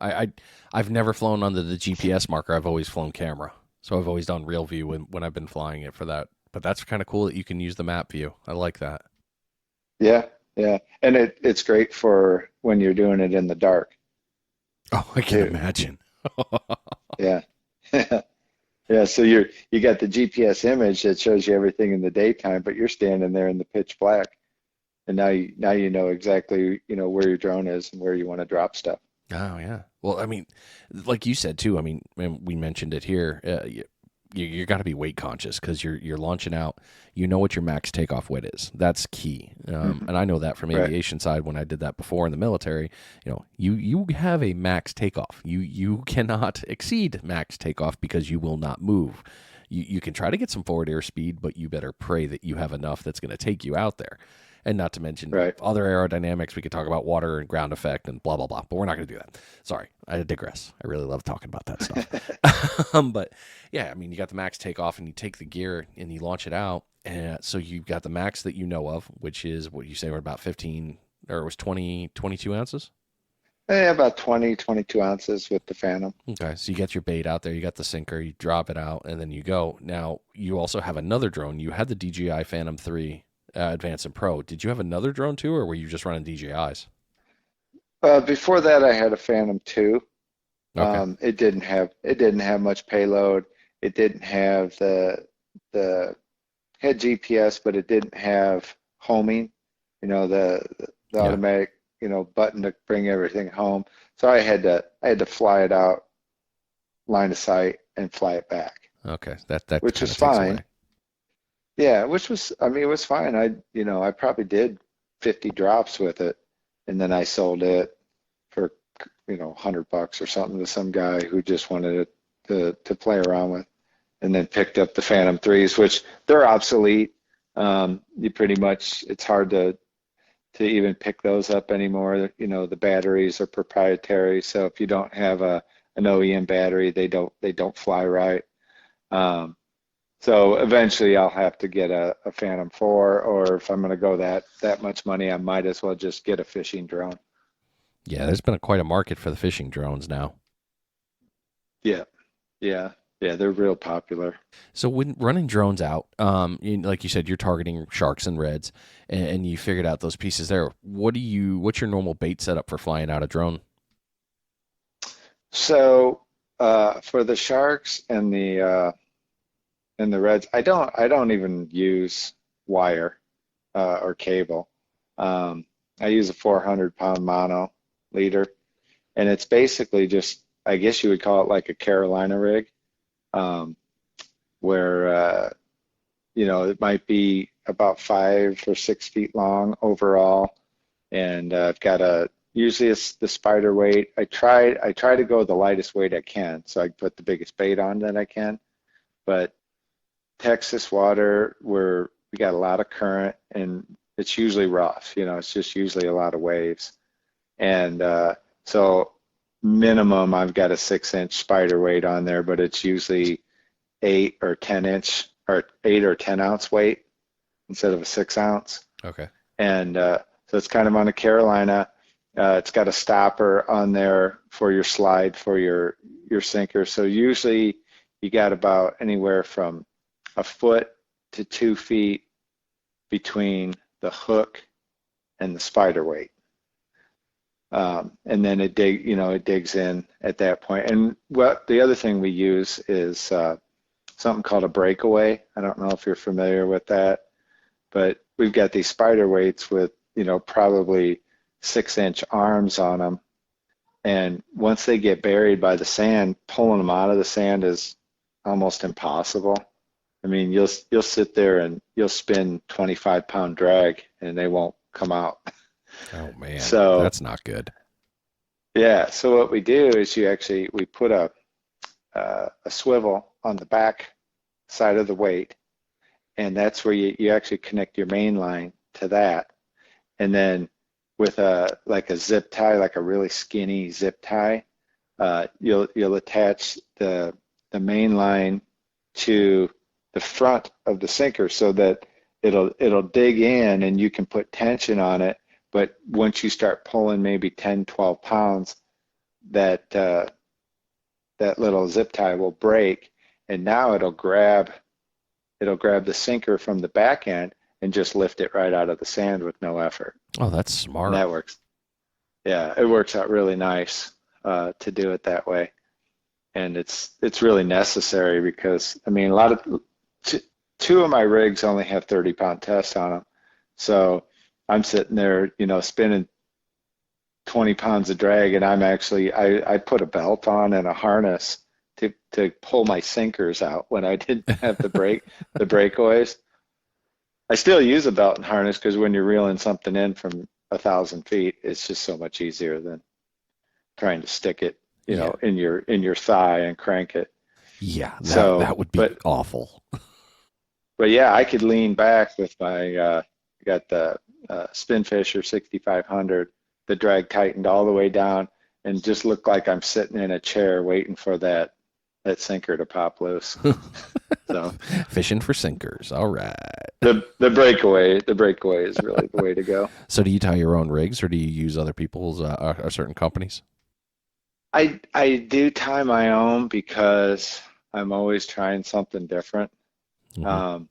I I've never flown under the GPS marker. I've always flown camera. So I've always done real view when I've been flying it for that. But that's kind of cool that you can use the map view. I like that. Yeah, yeah, and it's great for when you're doing it in the dark Oh, I can too. imagine. Yeah. Yeah, so you got the GPS image that shows you everything in the daytime, but you're standing there in the pitch black, and now you know exactly where your drone is and where you want to drop stuff. Oh yeah. Well, I mean, like you said too. I mean, and we mentioned it here. You got to be weight conscious because you're launching out. You know what your max takeoff weight is. That's key. Hmm. And I know that from Right, aviation side when I did that before in the military. You have a max takeoff. You cannot exceed max takeoff because you will not move. You can try to get some forward air speed, but you better pray that you have enough that's going to take you out there. And not to mention right. other aerodynamics. We could talk about water and ground effect and blah blah blah. But we're not going to do that. Sorry, I digress. I really love talking about that stuff. But yeah, I mean, you got the max takeoff, and you take the gear and you launch it out. And so you've got the max that you know of, which is what you say were about 15, or it was 20, 22 ounces. About 20, 22 ounces with the Phantom. Okay, so you get your bait out there, you got the sinker, you drop it out, and then you go. Now you also have another drone. You had the DJI Phantom 3 Advanced and Pro. Did you have another drone too, or were you just running DJIs? Before that, I had a Phantom 2. Okay. It didn't have much payload. It didn't have the had GPS, but it didn't have homing. The Yeah. automatic button to bring everything home. So I had to fly it out line of sight and fly it back, Okay. That which kind was of takes fine. away. Yeah, I mean, it was fine. I probably did 50 drops with it, and then I sold it for, $100 or something to some guy who just wanted it to play around with, and then picked up the Phantom threes, which they're obsolete. You pretty much, it's hard to even pick those up anymore. The batteries are proprietary, so if you don't have an OEM battery, they don't fly right. Um, so eventually I'll have to get a Phantom 4, or if I'm going to go that much money, I might as well just get a fishing drone. Yeah, there's been quite a market for the fishing drones now. Yeah, yeah, yeah, they're real popular. So when running drones out, like you said, you're targeting sharks and reds, and you figured out those pieces there. What's your normal bait setup for flying out a drone? So for the sharks and the reds, I don't even use wire or cable. Um, I use a 400-pound mono leader, and it's basically just, I guess you would call it like a Carolina rig, um, where it might be about 5 or 6 feet long overall, and I've got Usually it's the spider weight. I try to go the lightest weight I can, so I put the biggest bait on that I can. But Texas water, we got a lot of current, and it's usually rough. It's just usually a lot of waves. And so minimum, I've got a 6-inch spider weight on there, but it's usually 8 or 10 inch or 8 or 10 ounce weight instead of a 6 ounce. Okay. And so it's kind of on a Carolina. It's got a stopper on there for your slide for your sinker. So usually you got about anywhere from a foot to 2 feet between the hook and the spider weight. And then it digs in at that point. And the other thing we use is something called a breakaway. I don't know if you're familiar with that, but we've got these spider weights with, probably 6-inch arms on them. And once they get buried by the sand, pulling them out of the sand is almost impossible. I mean, you'll sit there and you'll spin 25-pound drag and they won't come out. Oh man, So that's not good. yeah, so what we do is we put a swivel on the back side of the weight, and that's where you actually connect your main line to that. And then with a zip tie, like a really skinny zip tie, you'll attach the main line to the front of the sinker so that it'll dig in and you can put tension on it. But once you start pulling maybe 10, 12 pounds, that little zip tie will break, and now it'll grab the sinker from the back end and just lift it right out of the sand with no effort. Oh, that's smart. And that works. Yeah, it works out really nice to do it that way. And it's really necessary because, I mean, two of my rigs only have 30-pound tests on them. So I'm sitting there, spinning 20 pounds of drag, and I put a belt on and a harness to pull my sinkers out when I didn't have the breakaways. I still use a belt and harness because when you're reeling something in from 1,000 feet, it's just so much easier than trying to stick it, in your thigh and crank it. Yeah, that would be awful. But yeah, I could lean back with my got the Spinfisher 6500, the drag tightened all the way down, and just look like I'm sitting in a chair waiting for that sinker to pop loose. So fishing for sinkers. All right. The breakaway is really the way to go. So do you tie your own rigs, or do you use other people's or certain companies? I do tie my own because I'm always trying something different. Mm-hmm.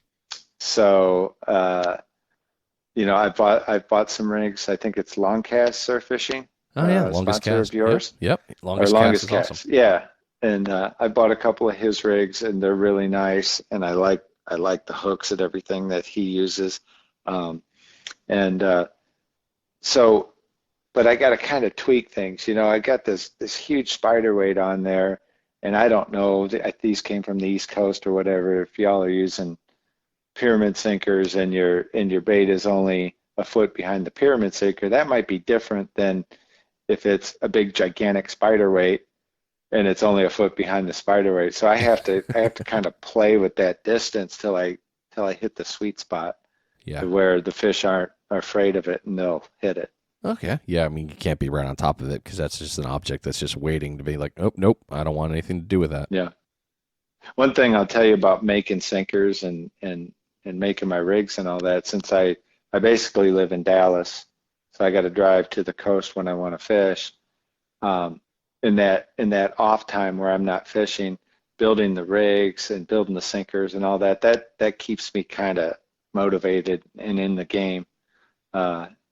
I've bought some rigs. I think it's Longcast Surf Fishing. Oh yeah, longest cast of yours. Yep. Longest Cast is cast. awesome. Yeah, and I bought a couple of his rigs, and they're really nice. And I like the hooks and everything that he uses. But I got to kind of tweak things. I got this huge spider weight on there, and I don't know. These came from the East Coast or whatever. If y'all are using pyramid sinkers and your bait is only a foot behind the pyramid sinker, that might be different than if it's a big gigantic spider weight and it's only a foot behind the spider weight. So I have to kind of play with that distance till I hit the sweet spot, to where the fish aren't afraid of it and they'll hit it. Okay. Yeah, I mean, you can't be right on top of it because that's just an object that's just waiting to be like, oh, nope, I don't want anything to do with that. Yeah. One thing I'll tell you about making sinkers and making my rigs and all that, since I basically live in Dallas, so I got to drive to the coast when I want to fish. In that off time where I'm not fishing, building the rigs and building the sinkers and all that keeps me kind of motivated and in the game,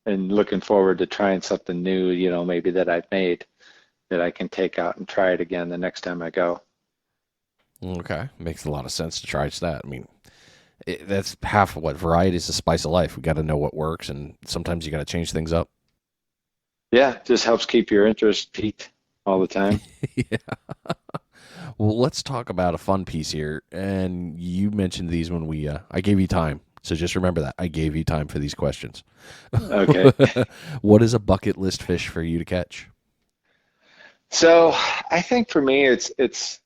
and looking forward to trying something new, maybe that I've made that I can take out and try it again the next time I go. Okay. Makes a lot of sense to try that. I mean, that's half of what variety is the spice of life. We got to know what works, and sometimes you got to change things up. Yeah, just helps keep your interest peaked all the time. Yeah. Well, let's talk about a fun piece here. And you mentioned these when I gave you time So just remember that. I gave you time for these questions. Okay. What is a bucket list fish for you to catch? So I think for me, it's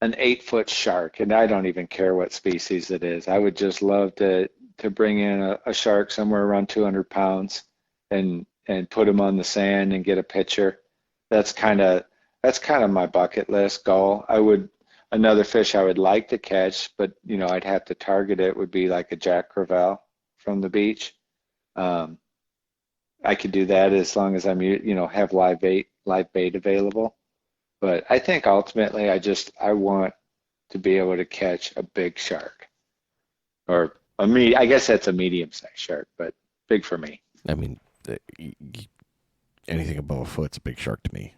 an 8 foot shark, and I don't even care what species it is. I would just love to bring in a shark somewhere around 200 pounds and put him on the sand and get a picture. That's kind of that's kind of my bucket list goal. Another fish I would like to catch, but I'd have to target it would be like a Jack Crevalle from the beach. Um, I could do that as long as have live bait available. But I think ultimately I want to be able to catch a big shark or I guess that's a medium-sized shark, but big for me. I mean, anything above a foot's a big shark to me.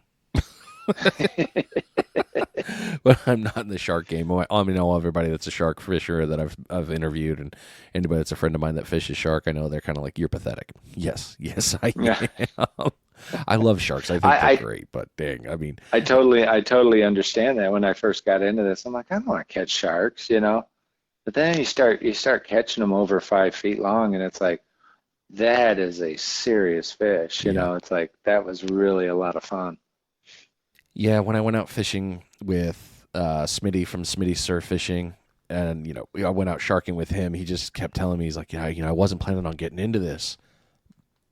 But I'm not in the shark game. I mean, all everybody that's a shark fisher that I've interviewed, and anybody that's a friend of mine that fishes shark, I know they're kind of like, you're pathetic. Yes, I Yeah. am. I love sharks. I think I, they're I great, but dang, I mean, I totally understand that. When I first got into this, I'm like, I don't want to catch sharks. But then you start catching them over 5 feet long, and it's like that is a serious fish. yeah. It's like that was really a lot of fun. Yeah, when I went out fishing with Smitty from Smitty Surf Fishing, and I went out sharking with him, he just kept telling me, he's like, yeah, I wasn't planning on getting into this,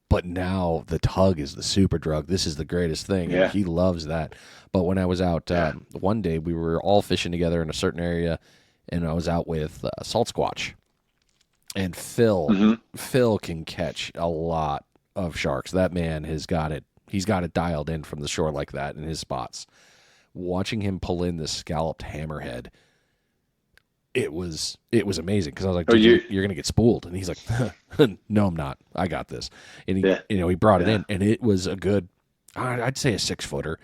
but now the tug is the super drug. This is the greatest thing, and Yeah, he loves that. But when I was out yeah, one day, we were all fishing together in a certain area, and I was out with Salt Squatch, and hmm Phil can catch a lot of sharks. That man has got it. He's got it dialed in from the shore like that in his spots. Watching him pull in this scalloped hammerhead, it was amazing because I was like, Oh, dude, you're gonna get spooled, and he's like, no, I'm not. I got this, and he yeah, he brought it yeah, in, and it was a good, I'd say a 6 footer,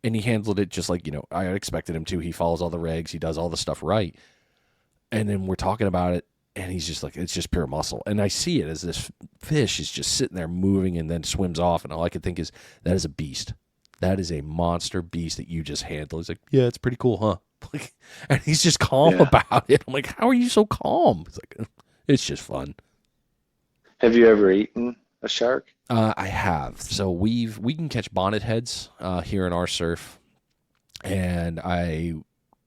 and he handled it just like I expected him to. He follows all the regs, he does all the stuff right, and then we're talking about it. And he's just like, it's just pure muscle. And I see it as this fish is just sitting there moving and then swims off. And all I could think is, that is a beast. That is a monster beast that you just handle. He's like, yeah, it's pretty cool, huh? Like, and he's just calm yeah. about it. I'm like, how are you so calm? It's like, it's just fun. Have you ever eaten a shark? I have. So we can catch bonnet heads here in our surf. And I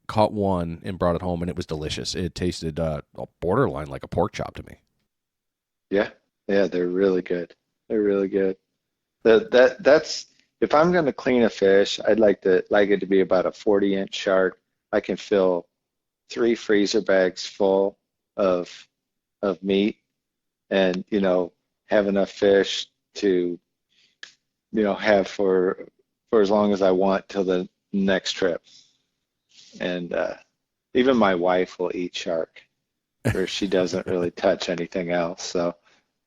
caught one and brought it home, and it was delicious. It tasted borderline like a pork chop to me. Yeah, yeah, they're really good. They're really good. That's if I'm going to clean a fish, I'd like it to be about a 40-inch shark. I can fill 3 freezer bags full of meat, and have enough fish to have for as long as I want till the next trip. And even my wife will eat shark, where she doesn't really touch anything else. So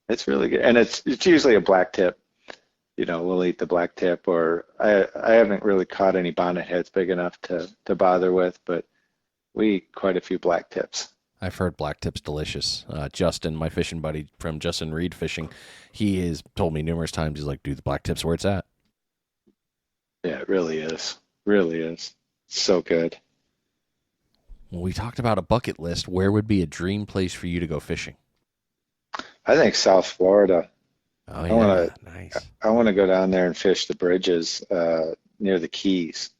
it's really good, and it's usually a black tip. We'll eat the black tip, or I haven't really caught any bonnet heads big enough to bother with, but we eat quite a few black tips. I've heard black tips delicious. Justin, my fishing buddy from Justin Reed Fishing, he has told me numerous times, he's like, dude, the black tips where it's at. Yeah, it really is. Really is. So good. When we talked about a bucket list, where would be a dream place for you to go fishing? I think South Florida. Oh I want yeah, to nice. I want to go down there and fish the bridges near the Keys,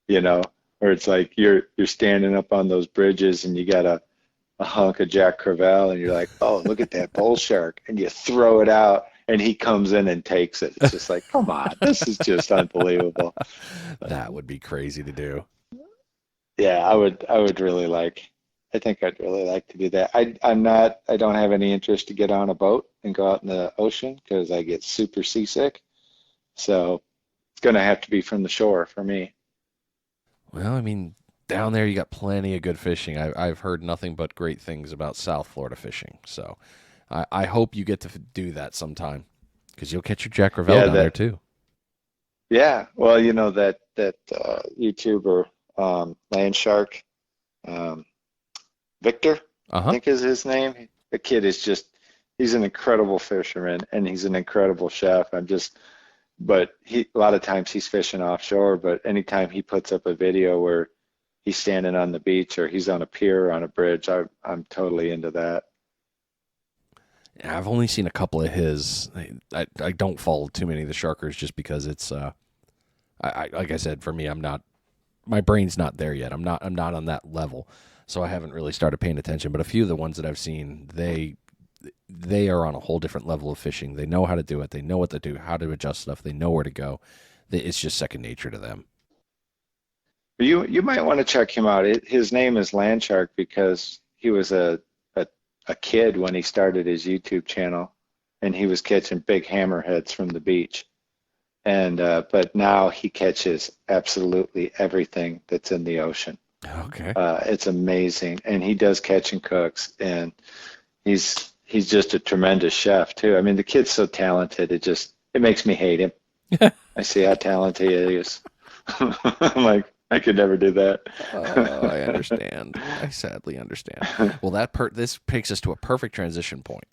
you know, where it's like you're standing up on those bridges and you got a hunk of Jack Crevalle and you're like, oh, look at that bull shark, and you throw it out and he comes in and takes it. It's just like, come on, this is just unbelievable. But That would be crazy to do. yeah, I think I'd really like to do that. I don't have any interest to get on a boat and go out in the ocean because I get super seasick. So it's going to have to be from the shore for me. Well, I mean, down there you got plenty of good fishing. I've heard nothing but great things about South Florida fishing. So I hope you get to do that sometime because you'll catch your Jack Crevalle Yeah, down there too. yeah. Well, that YouTuber, Land Shark, um, Victor, Uh I huh. think is his name. The kid is he's an incredible fisherman and he's an incredible chef. But a lot of times he's fishing offshore, but anytime he puts up a video where he's standing on the beach or he's on a pier or on a bridge, I'm totally into that. I've only seen a couple of his. I don't follow too many of the sharkers just because it's like I said, for me, I'm not, my brain's not there yet. I'm not on that level, so I haven't really started paying attention. But a few of the ones that I've seen, they are on a whole different level of fishing. They know how to do it. They know what to do, how to adjust stuff. They know where to go. It's just second nature to them. You might want to check him out. His name is Landshark because he was a kid when he started his YouTube channel, and he was catching big hammerheads from the beach. And but now he catches absolutely everything that's in the ocean. Okay. It's amazing, and he does catch and cooks, and he's just a tremendous chef too. I mean, the kid's so talented. It makes me hate him. I see how talented he is. I'm like, I could never do that. I understand. I sadly understand. Well, this takes us to a perfect transition point.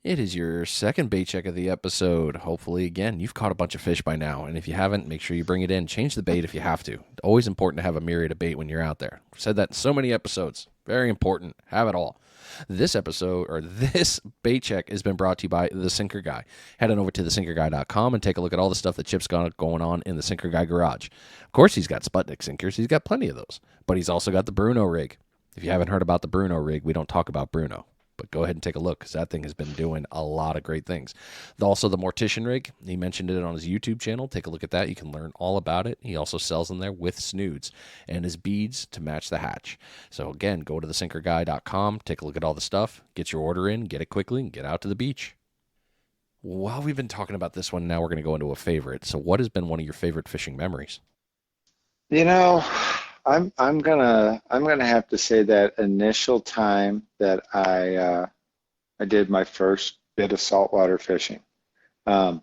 It is your second bait check of the episode. Hopefully, again, you've caught a bunch of fish by now. And if you haven't, make sure you bring it in. Change the bait if you have to. Always important to have a myriad of bait when you're out there. I've said that in so many episodes. Very important. Have it all. This episode, or this bait check, has been brought to you by The Sinker Guy. Head on over to thesinkerguy.com and take a look at all the stuff that Chip's got going on in the Sinker Guy garage. Of course, he's got Sputnik sinkers. He's got plenty of those. But he's also got the Bruno rig. If you haven't heard about the Bruno rig, we don't talk about Bruno. But go ahead and take a look because that thing has been doing a lot of great things. Also, the Mortician rig, he mentioned it on his YouTube channel. Take a look at that. You can learn all about it. He also sells them there with snoods and his beads to match the hatch. So, again, go to thesinkerguy.com, take a look at all the stuff, get your order in, get it quickly, and get out to the beach. While we've been talking about this one, now we're going to go into a favorite. So, what has been one of your favorite fishing memories? You know, I'm gonna have to say that initial time that I did my first bit of saltwater fishing. Um,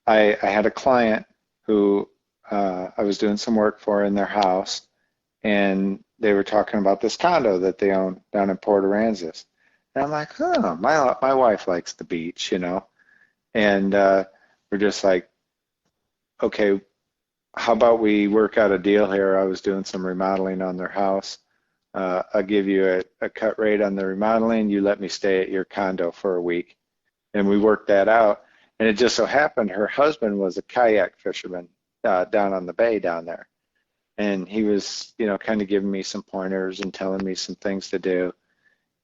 I had a client who I was doing some work for in their house, and they were talking about this condo that they own down in Port Aransas. And I'm like, huh, my wife likes the beach, you know, and we're just like, okay, how about we work out a deal here? I was doing some remodeling on their house. I'll give you a cut rate on the remodeling. You let me stay at your condo for a week. And we worked that out. And it just so happened her husband was a kayak fisherman down on the bay down there. And he was, you know, kind of giving me some pointers and telling me some things to do.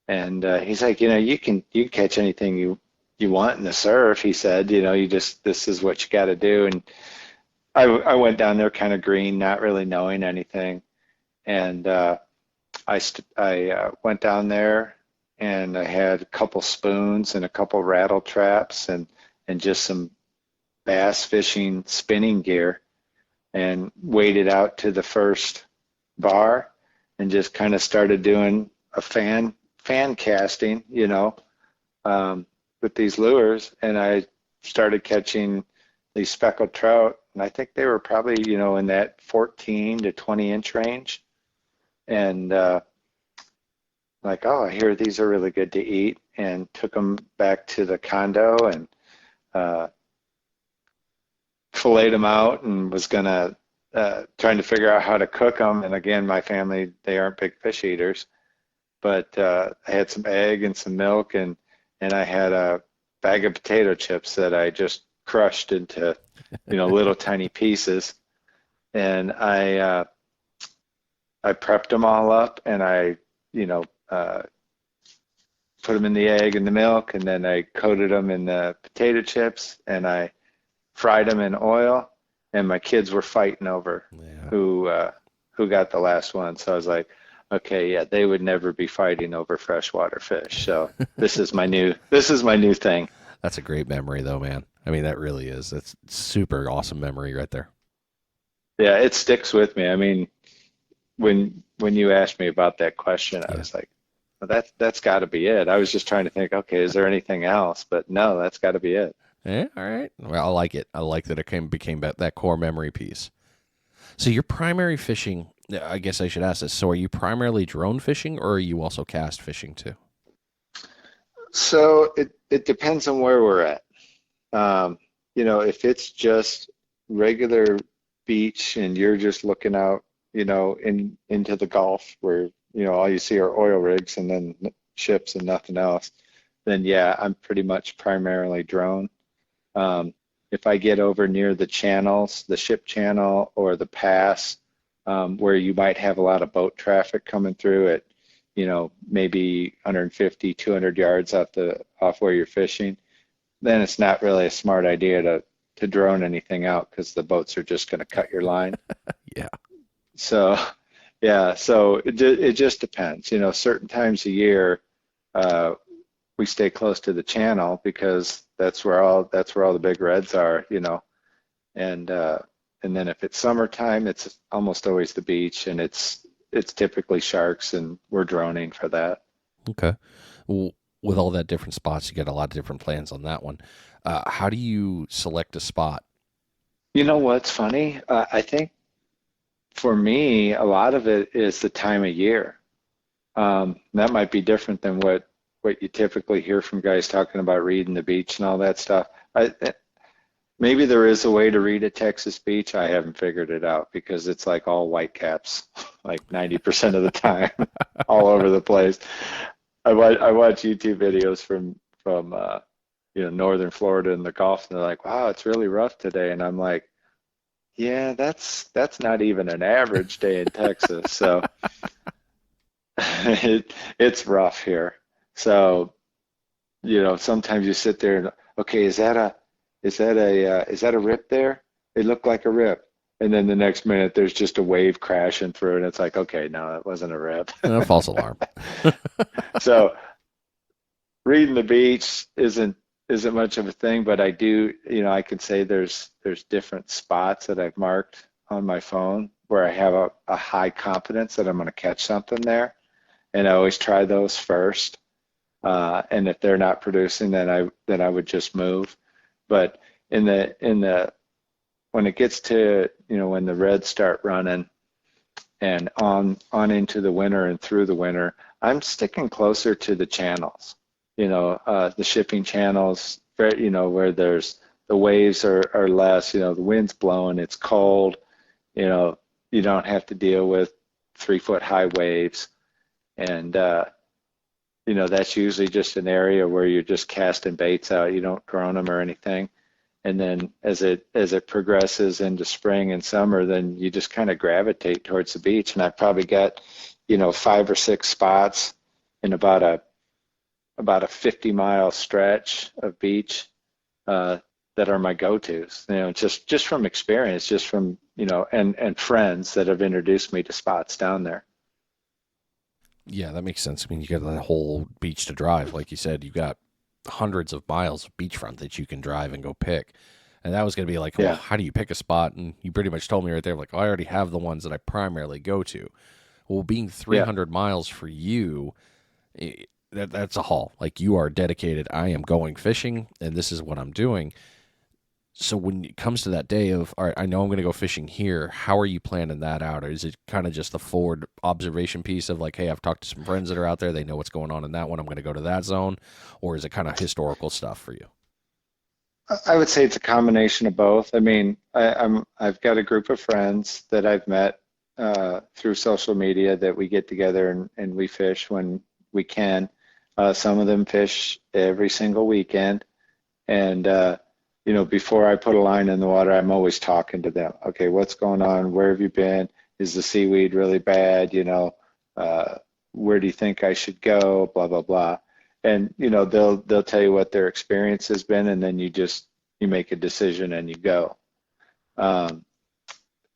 And he's like, you know, you can catch anything you want in the surf. He said, you know, this is what you got to do. And I went down there kind of green, not really knowing anything, and I went down there and I had a couple spoons and a couple rattle traps and just some bass fishing spinning gear, and waded out to the first bar and just kind of started doing a fan casting, you know, with these lures, and I started catching these speckled trout, and I think they were probably, you know, in that 14 to 20 inch range. And like, oh, I hear these are really good to eat, and took them back to the condo and filleted them out, and was gonna trying to figure out how to cook them. And again, my family, they aren't big fish eaters, but I had some egg and some milk, and I had a bag of potato chips that I just crushed into, you know, little tiny pieces, and I prepped them all up, and I, you know, put them in the egg and the milk, and then I coated them in the potato chips, and I fried them in oil, and my kids were fighting over who got the last one. So I was like, okay, yeah, they would never be fighting over freshwater fish. So this is my new thing. That's a great memory, though, man. I mean, that really is. That's super awesome memory right there. Yeah, it sticks with me. I mean, when you asked me about that question, I Yeah. was like, well, that's got to be it. I was just trying to think, okay, is there anything else? But no, that's got to be it. Yeah, all right. Well, I like it. I like that it became that core memory piece. So your primary fishing, I guess I should ask this. So are you primarily drone fishing, or are you also cast fishing too? So it depends on where we're at. You know, if it's just regular beach and you're just looking out into the Gulf where, all you see are oil rigs and then ships and nothing else, then yeah, I'm pretty much primarily drone. Um, if I get over near the channels, the ship channel or the pass, where you might have a lot of boat traffic coming through at, maybe 150, 200 yards off where you're fishing, then it's not really a smart idea to drone anything out because the boats are just going to cut your line. Yeah. So, yeah, so it just depends. Certain times a year, uh, we stay close to the channel because that's where all the big reds are, and and then if it's summertime, it's almost always the beach, and it's typically sharks, and we're droning for that. Okay. Well, with all that different spots, you get a lot of different plans on that one. How do you select a spot? You know what's funny? I think for me, a lot of it is the time of year. That might be different than what you typically hear from guys talking about reading the beach and all that stuff. Maybe there is a way to read a Texas beach. I haven't figured it out because it's like all white caps, like 90% of the time, all over the place. I watch YouTube videos from northern Florida and the Gulf, and they're like, "Wow, it's really rough today," and I'm like, "Yeah, that's not even an average day in Texas." So it's rough here. So, sometimes you sit there and, okay, is that a rip there? It looked like a rip. And then the next minute there's just a wave crashing through and it's like, okay, no, it wasn't a rip. False alarm. So reading the beach isn't much of a thing, but I do, I can say there's different spots that I've marked on my phone where I have a high confidence that I'm going to catch something there. And I always try those first. And if they're not producing, then I would just move. But when it gets to, when the reds start running and on into the winter and through the winter, I'm sticking closer to the channels, the shipping channels, where the waves are less, the wind's blowing, it's cold, you don't have to deal with 3 foot high waves. And, that's usually just an area where you're just casting baits out. You don't drone them or anything. And then as it progresses into spring and summer, then you just kind of gravitate towards the beach. And I've probably got, 5 or 6 spots in about a 50-mile stretch of beach that are my go-tos. Just from experience, just from and friends that have introduced me to spots down there. Yeah, that makes sense. I mean, you got that whole beach to drive. Like you said, you've got hundreds of miles of beachfront that you can drive and go pick. And that was going to be like, well, Yeah, how do you pick a spot? And you pretty much told me right there, like, oh, I already have the ones that I primarily go to. Well, being yeah. 300 miles for you, that's a haul. Like, you are dedicated. I am going fishing, and this is what I'm doing. So when it comes to that day of, all right, I know I'm going to go fishing here, how are you planning that out? Or is it kind of just the forward observation piece of like, hey, I've talked to some friends that are out there, they know what's going on in that one, I'm going to go to that zone? Or is it kind of historical stuff for you? I would say it's a combination of both. I mean, I've got a group of friends that I've met through social media that we get together and we fish when we can. Some of them fish every single weekend, and before I put a line in the water, I'm always talking to them. Okay, what's going on? Where have you been? Is the seaweed really bad? Where do you think I should go? Blah blah blah. And they'll tell you what their experience has been, and then you make a decision and you go. Um,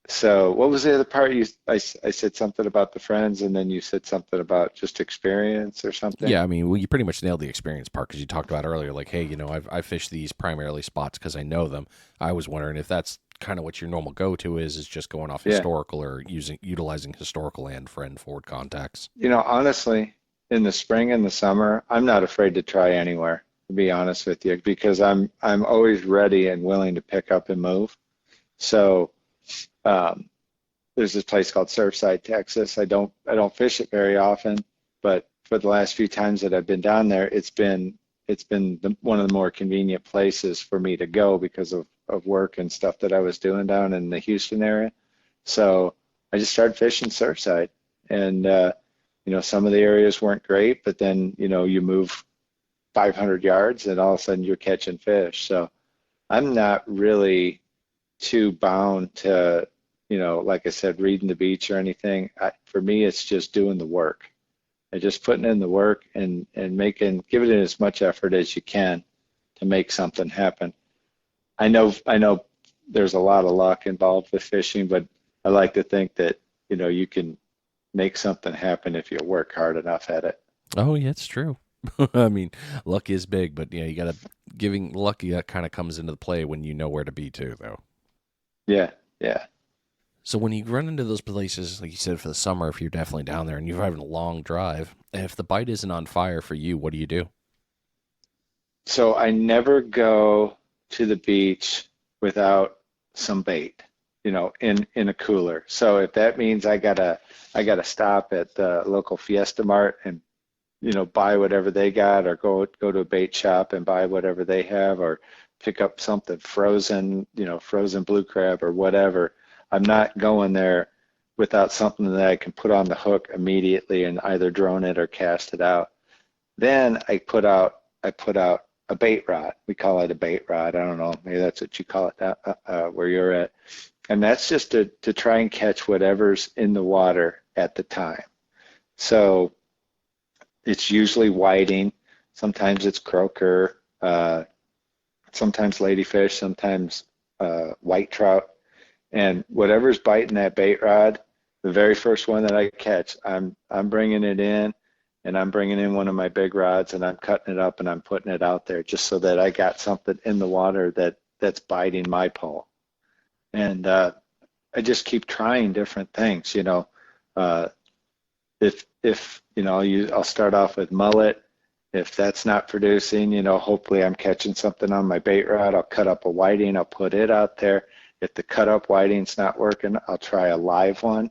so what was the other part? I said something about the friends, and then you said something about just experience or something. Yeah, I mean, well, you pretty much nailed the experience part because you talked about earlier, like, hey, I fish these primarily spots because I know them. I was wondering if that's kind of what your normal go-to is just going off Yeah. historical or utilizing historical and friend forward contacts. Honestly, in the spring and the summer, I'm not afraid to try anywhere, to be honest with you, because I'm always ready and willing to pick up and move. So um, there's this place called Surfside, Texas. I don't fish it very often, but for the last few times that I've been down there, it's been one of the more convenient places for me to go because of work and stuff that I was doing down in the Houston area. So I just started fishing surfside, and some of the areas weren't great, but then you move 500 yards, and all of a sudden you're catching fish. So I'm not really too bound to, like I said, reading the beach or anything. For me, it's just doing the work and just putting in the work and give it as much effort as you can to make something happen. I know there's a lot of luck involved with fishing, but I like to think that, you can make something happen if you work hard enough at it. Oh, yeah, it's true. I mean, luck is big, but you got to giving lucky that kind of comes into the play when you know where to be too, though. Yeah, yeah. So when you run into those places, like you said, for the summer, if you're definitely down there and you're having a long drive, if the bite isn't on fire for you, what do you do? So I never go to the beach without some bait, in a cooler. So if that means I gotta stop at the local Fiesta Mart and buy whatever they got, or go to a bait shop and buy whatever they have, or pick up something frozen, frozen blue crab or whatever. I'm not going there without something that I can put on the hook immediately and either drone it or cast it out. Then I put out a bait rod. We call it a bait rod. I don't know, maybe that's what you call it where you're at. And that's just to try and catch whatever's in the water at the time. So it's usually whiting. Sometimes it's croaker. Sometimes ladyfish. Sometimes white trout. And whatever's biting that bait rod, the very first one that I catch, I'm bringing it in, and I'm bringing in one of my big rods, and I'm cutting it up and I'm putting it out there just so that I got something in the water that's biting my pole. And I just keep trying different things. I'll start off with mullet. If that's not producing, hopefully I'm catching something on my bait rod. I'll cut up a whiting. I'll put it out there. If the cut up whiting's not working, I'll try a live one.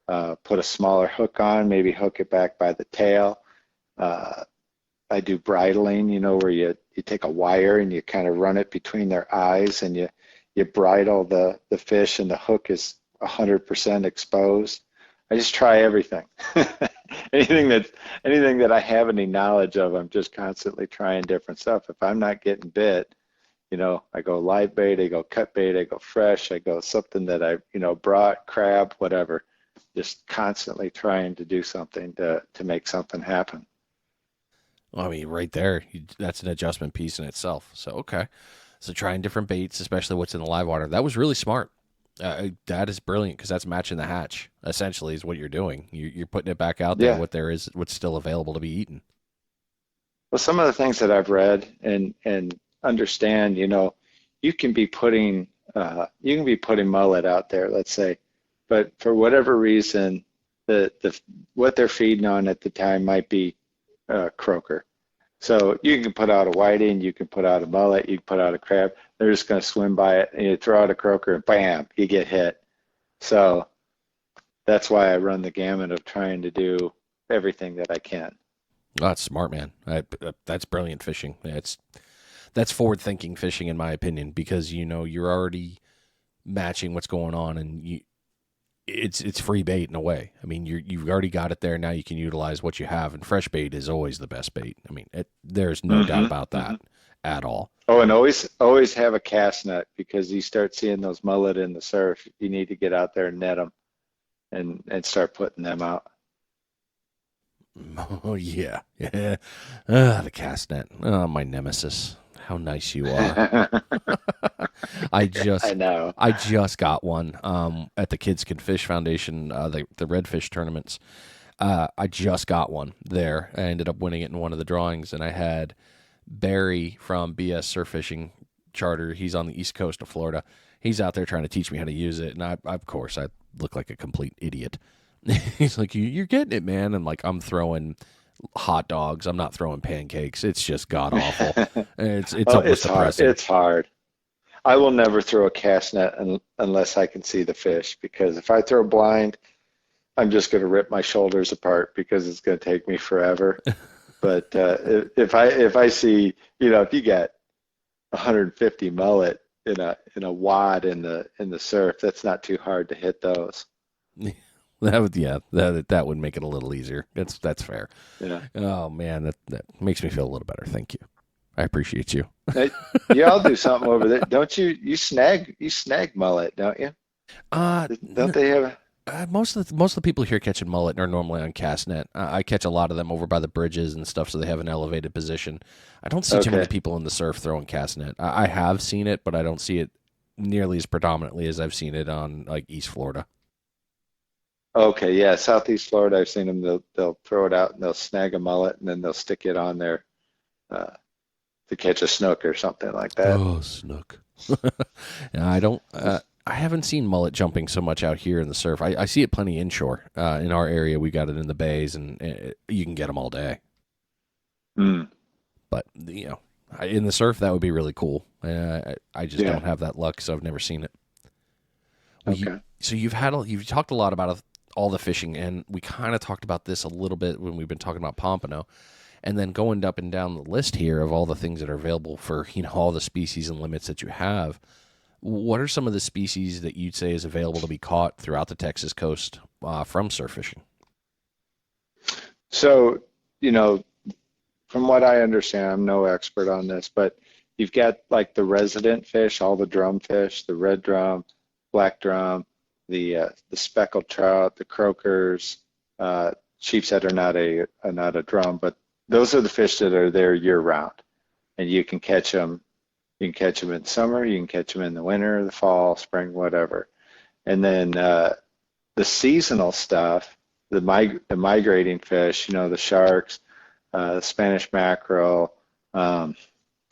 Put a smaller hook on, maybe hook it back by the tail. I do bridling, where you take a wire and you kind of run it between their eyes, and you bridle the fish, and the hook is 100% exposed. I just try everything. anything that I have any knowledge of, I'm just constantly trying different stuff. If I'm not getting bit, I go live bait, I go cut bait, I go fresh, I go something that I brought, crab, whatever. Just constantly trying to do something to make something happen. Well, I mean, right there, that's an adjustment piece in itself. So, okay. So trying different baits, especially what's in the live water. That was really smart. That is brilliant, because that's matching the hatch, essentially, is what you're doing. You're putting it back out there, Yeah. what's still available to be eaten. Well, some of the things that I've read and understand, you can be putting mullet out there, let's say, but for whatever reason, what they're feeding on at the time might be croaker. So you can put out a whiting, you can put out a mullet, you can put out a crab. They're just going to swim by it, and you throw out a croaker, and bam, you get hit. So that's why I run the gamut of trying to do everything that I can. Oh, that's smart, man. That's brilliant fishing. That's forward-thinking fishing, in my opinion, because you're already matching what's going on, and it's free bait in a way. I mean, you've already got it there. Now you can utilize what you have, and fresh bait is always the best bait. I mean, there's no doubt about Mm-hmm. that at all. Oh, and always have a cast net, because you start seeing those mullet in the surf. You need to get out there and net them and start putting them out. Oh yeah, yeah. The cast net. Oh, my nemesis. How nice you are. I I just know. I just got one at the Kids Can Fish Foundation, the redfish tournaments. I just got one there. I ended up winning it in one of the drawings, and I had Barry from BS Surf Fishing Charter. He's on the east coast of Florida. He's out there trying to teach me how to use it, and of course, I look like a complete idiot. He's like, "You're getting it, man." And like, I'm throwing hot dogs. I'm not throwing pancakes. It's just god awful. It's Oh, almost it's hard. depressing. It's hard. I will never throw a cast net unless I can see the fish, because if I throw blind, I'm just going to rip my shoulders apart, because it's going to take me forever. But if I see, if you got 150 mullet in a wad in the surf, that's not too hard to hit those. that would make it a little easier. That's fair. Yeah. Oh man, that makes me feel a little better. Thank you. I appreciate you. Hey, y'all do something over there, don't you? You snag mullet, don't you? Uh, Don't they have? most of the people here catching mullet are normally on cast net. I catch a lot of them over by the bridges and stuff, so they have an elevated position. I don't see too many Okay. people in the surf throwing cast net. I have seen it, but I don't see it nearly as predominantly as I've seen it on like East Florida. Okay. Yeah. Southeast Florida, I've seen them. They'll throw it out and they'll snag a mullet and then they'll stick it on there uh, to catch a snook or something like that. Oh, snook. Yeah, I don't. I haven't seen mullet jumping so much out here in the surf. I see it plenty inshore. In our area, we got it in the bays, and you can get them all day. Hmm. But in the surf, that would be really cool. I just Yeah. don't have that luck, so I've never seen it. Well, Okay. so you've talked a lot about all the fishing, and we kind of talked about this a little bit when we've been talking about pompano, and then going up and down the list here of all the things that are available for all the species and limits that you have. What are some of the species that you'd say is available to be caught throughout the Texas coast from surf fishing? So, you know, from what I understand, I'm no expert on this, but you've got like the resident fish, all the drum fish, the red drum, black drum, the speckled trout, the croakers, sheepshead are not a drum, but those are the fish that are there year round, and you can catch them. You can catch them in summer, you can catch them in the winter, the fall, spring, whatever. And then the seasonal stuff, the migrating fish, the sharks, Spanish mackerel. Um,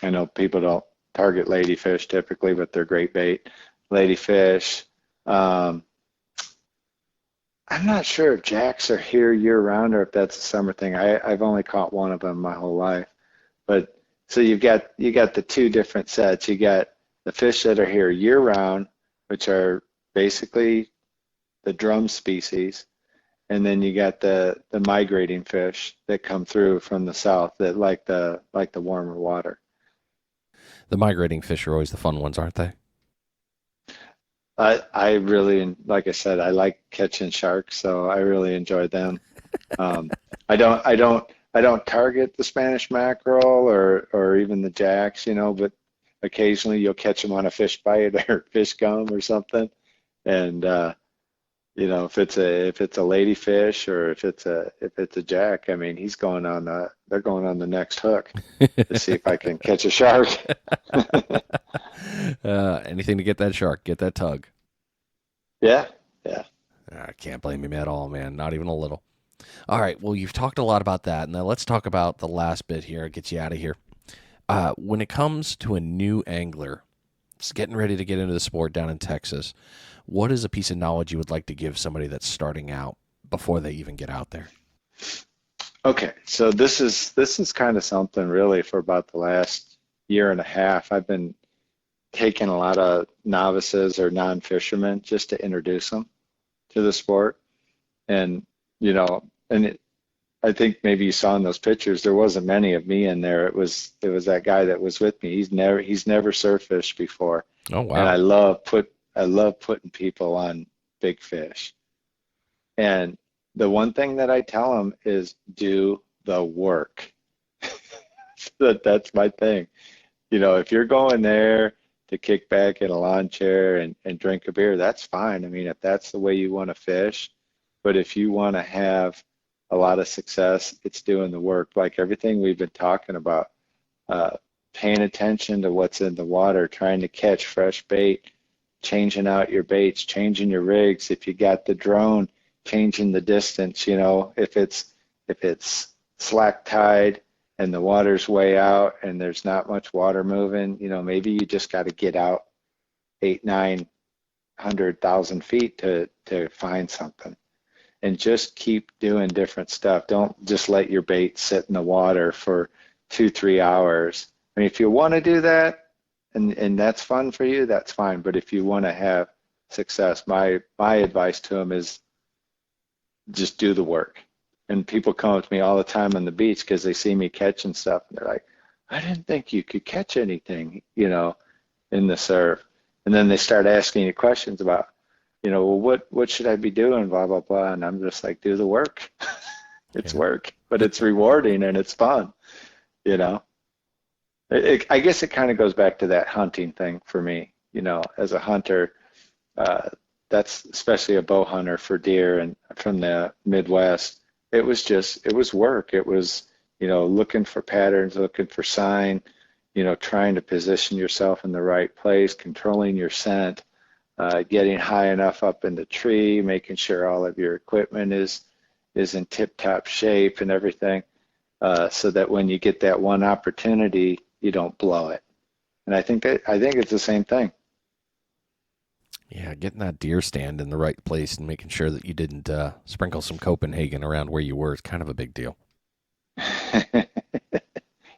I know people don't target ladyfish typically, but they're great bait. Ladyfish. Um, I'm not sure if jacks are here year round or if that's a summer thing. I've only caught one of them my whole life. But so you got the two different sets. You got the fish that are here year round, which are basically the drum species, and then you got the migrating fish that come through from the south that like the warmer water. The migrating fish are always the fun ones, aren't they? I really, like I said, I like catching sharks, so I really enjoy them. Um, I don't target the Spanish mackerel or even the jacks, but occasionally you'll catch them on a fish bite or fish gum or something. And if it's a ladyfish or if it's a jack, I mean, they're going on the next hook to see if I can catch a shark. Anything to get that shark, get that tug. Yeah, yeah. I can't blame him at all, man. Not even a little. All right. Well, you've talked a lot about that. Now let's talk about the last bit here. Get you out of here. When it comes to a new angler, just getting ready to get into the sport down in Texas, what is a piece of knowledge you would like to give somebody that's starting out before they even get out there? Okay, so this is kind of something really for about the last year and a half. I've been taking a lot of novices or non-fishermen just to introduce them to the sport. And I think maybe you saw in those pictures there wasn't many of me in there. It was that guy that was with me. He's never surf fished before, Oh, and wow. I love putting people on big fish. And the one thing that I tell them is do the work. That's my thing. If you're going there to kick back in a lawn chair and drink a beer, that's fine. I mean, if that's the way you want to fish, but if you want to have a lot of success, it's doing the work. Like everything we've been talking about, uh, paying attention to what's in the water, trying to catch fresh bait, changing out your baits, changing your rigs. If you got the drone, changing the distance. If it's slack tide and the water's way out and there's not much water moving, maybe you just got to get out 8, 9, 100,000 feet to find something, and just keep doing different stuff. Don't just let your bait sit in the water for 2, 3 hours. I mean, if you want to do that and that's fun for you, that's fine. But if you want to have success, my advice to them is just do the work. And people come up to me all the time on the beach because they see me catching stuff, and they're like, I didn't think you could catch anything, in the surf. And then they start asking you questions about, well, what should I be doing? Blah, blah, blah. And I'm just like, do the work. It's Yeah. work, but it's rewarding and it's fun, you know. I guess it kind of goes back to that hunting thing for me. As a hunter, uh, that's especially a bow hunter for deer and from the Midwest. It was work. It was, looking for patterns, looking for sign, trying to position yourself in the right place, controlling your scent, getting high enough up in the tree, making sure all of your equipment is in tip-top shape and everything, so that when you get that one opportunity, you don't blow it. And I think it's the same thing. Yeah, getting that deer stand in the right place and making sure that you didn't sprinkle some Copenhagen around where you were is kind of a big deal.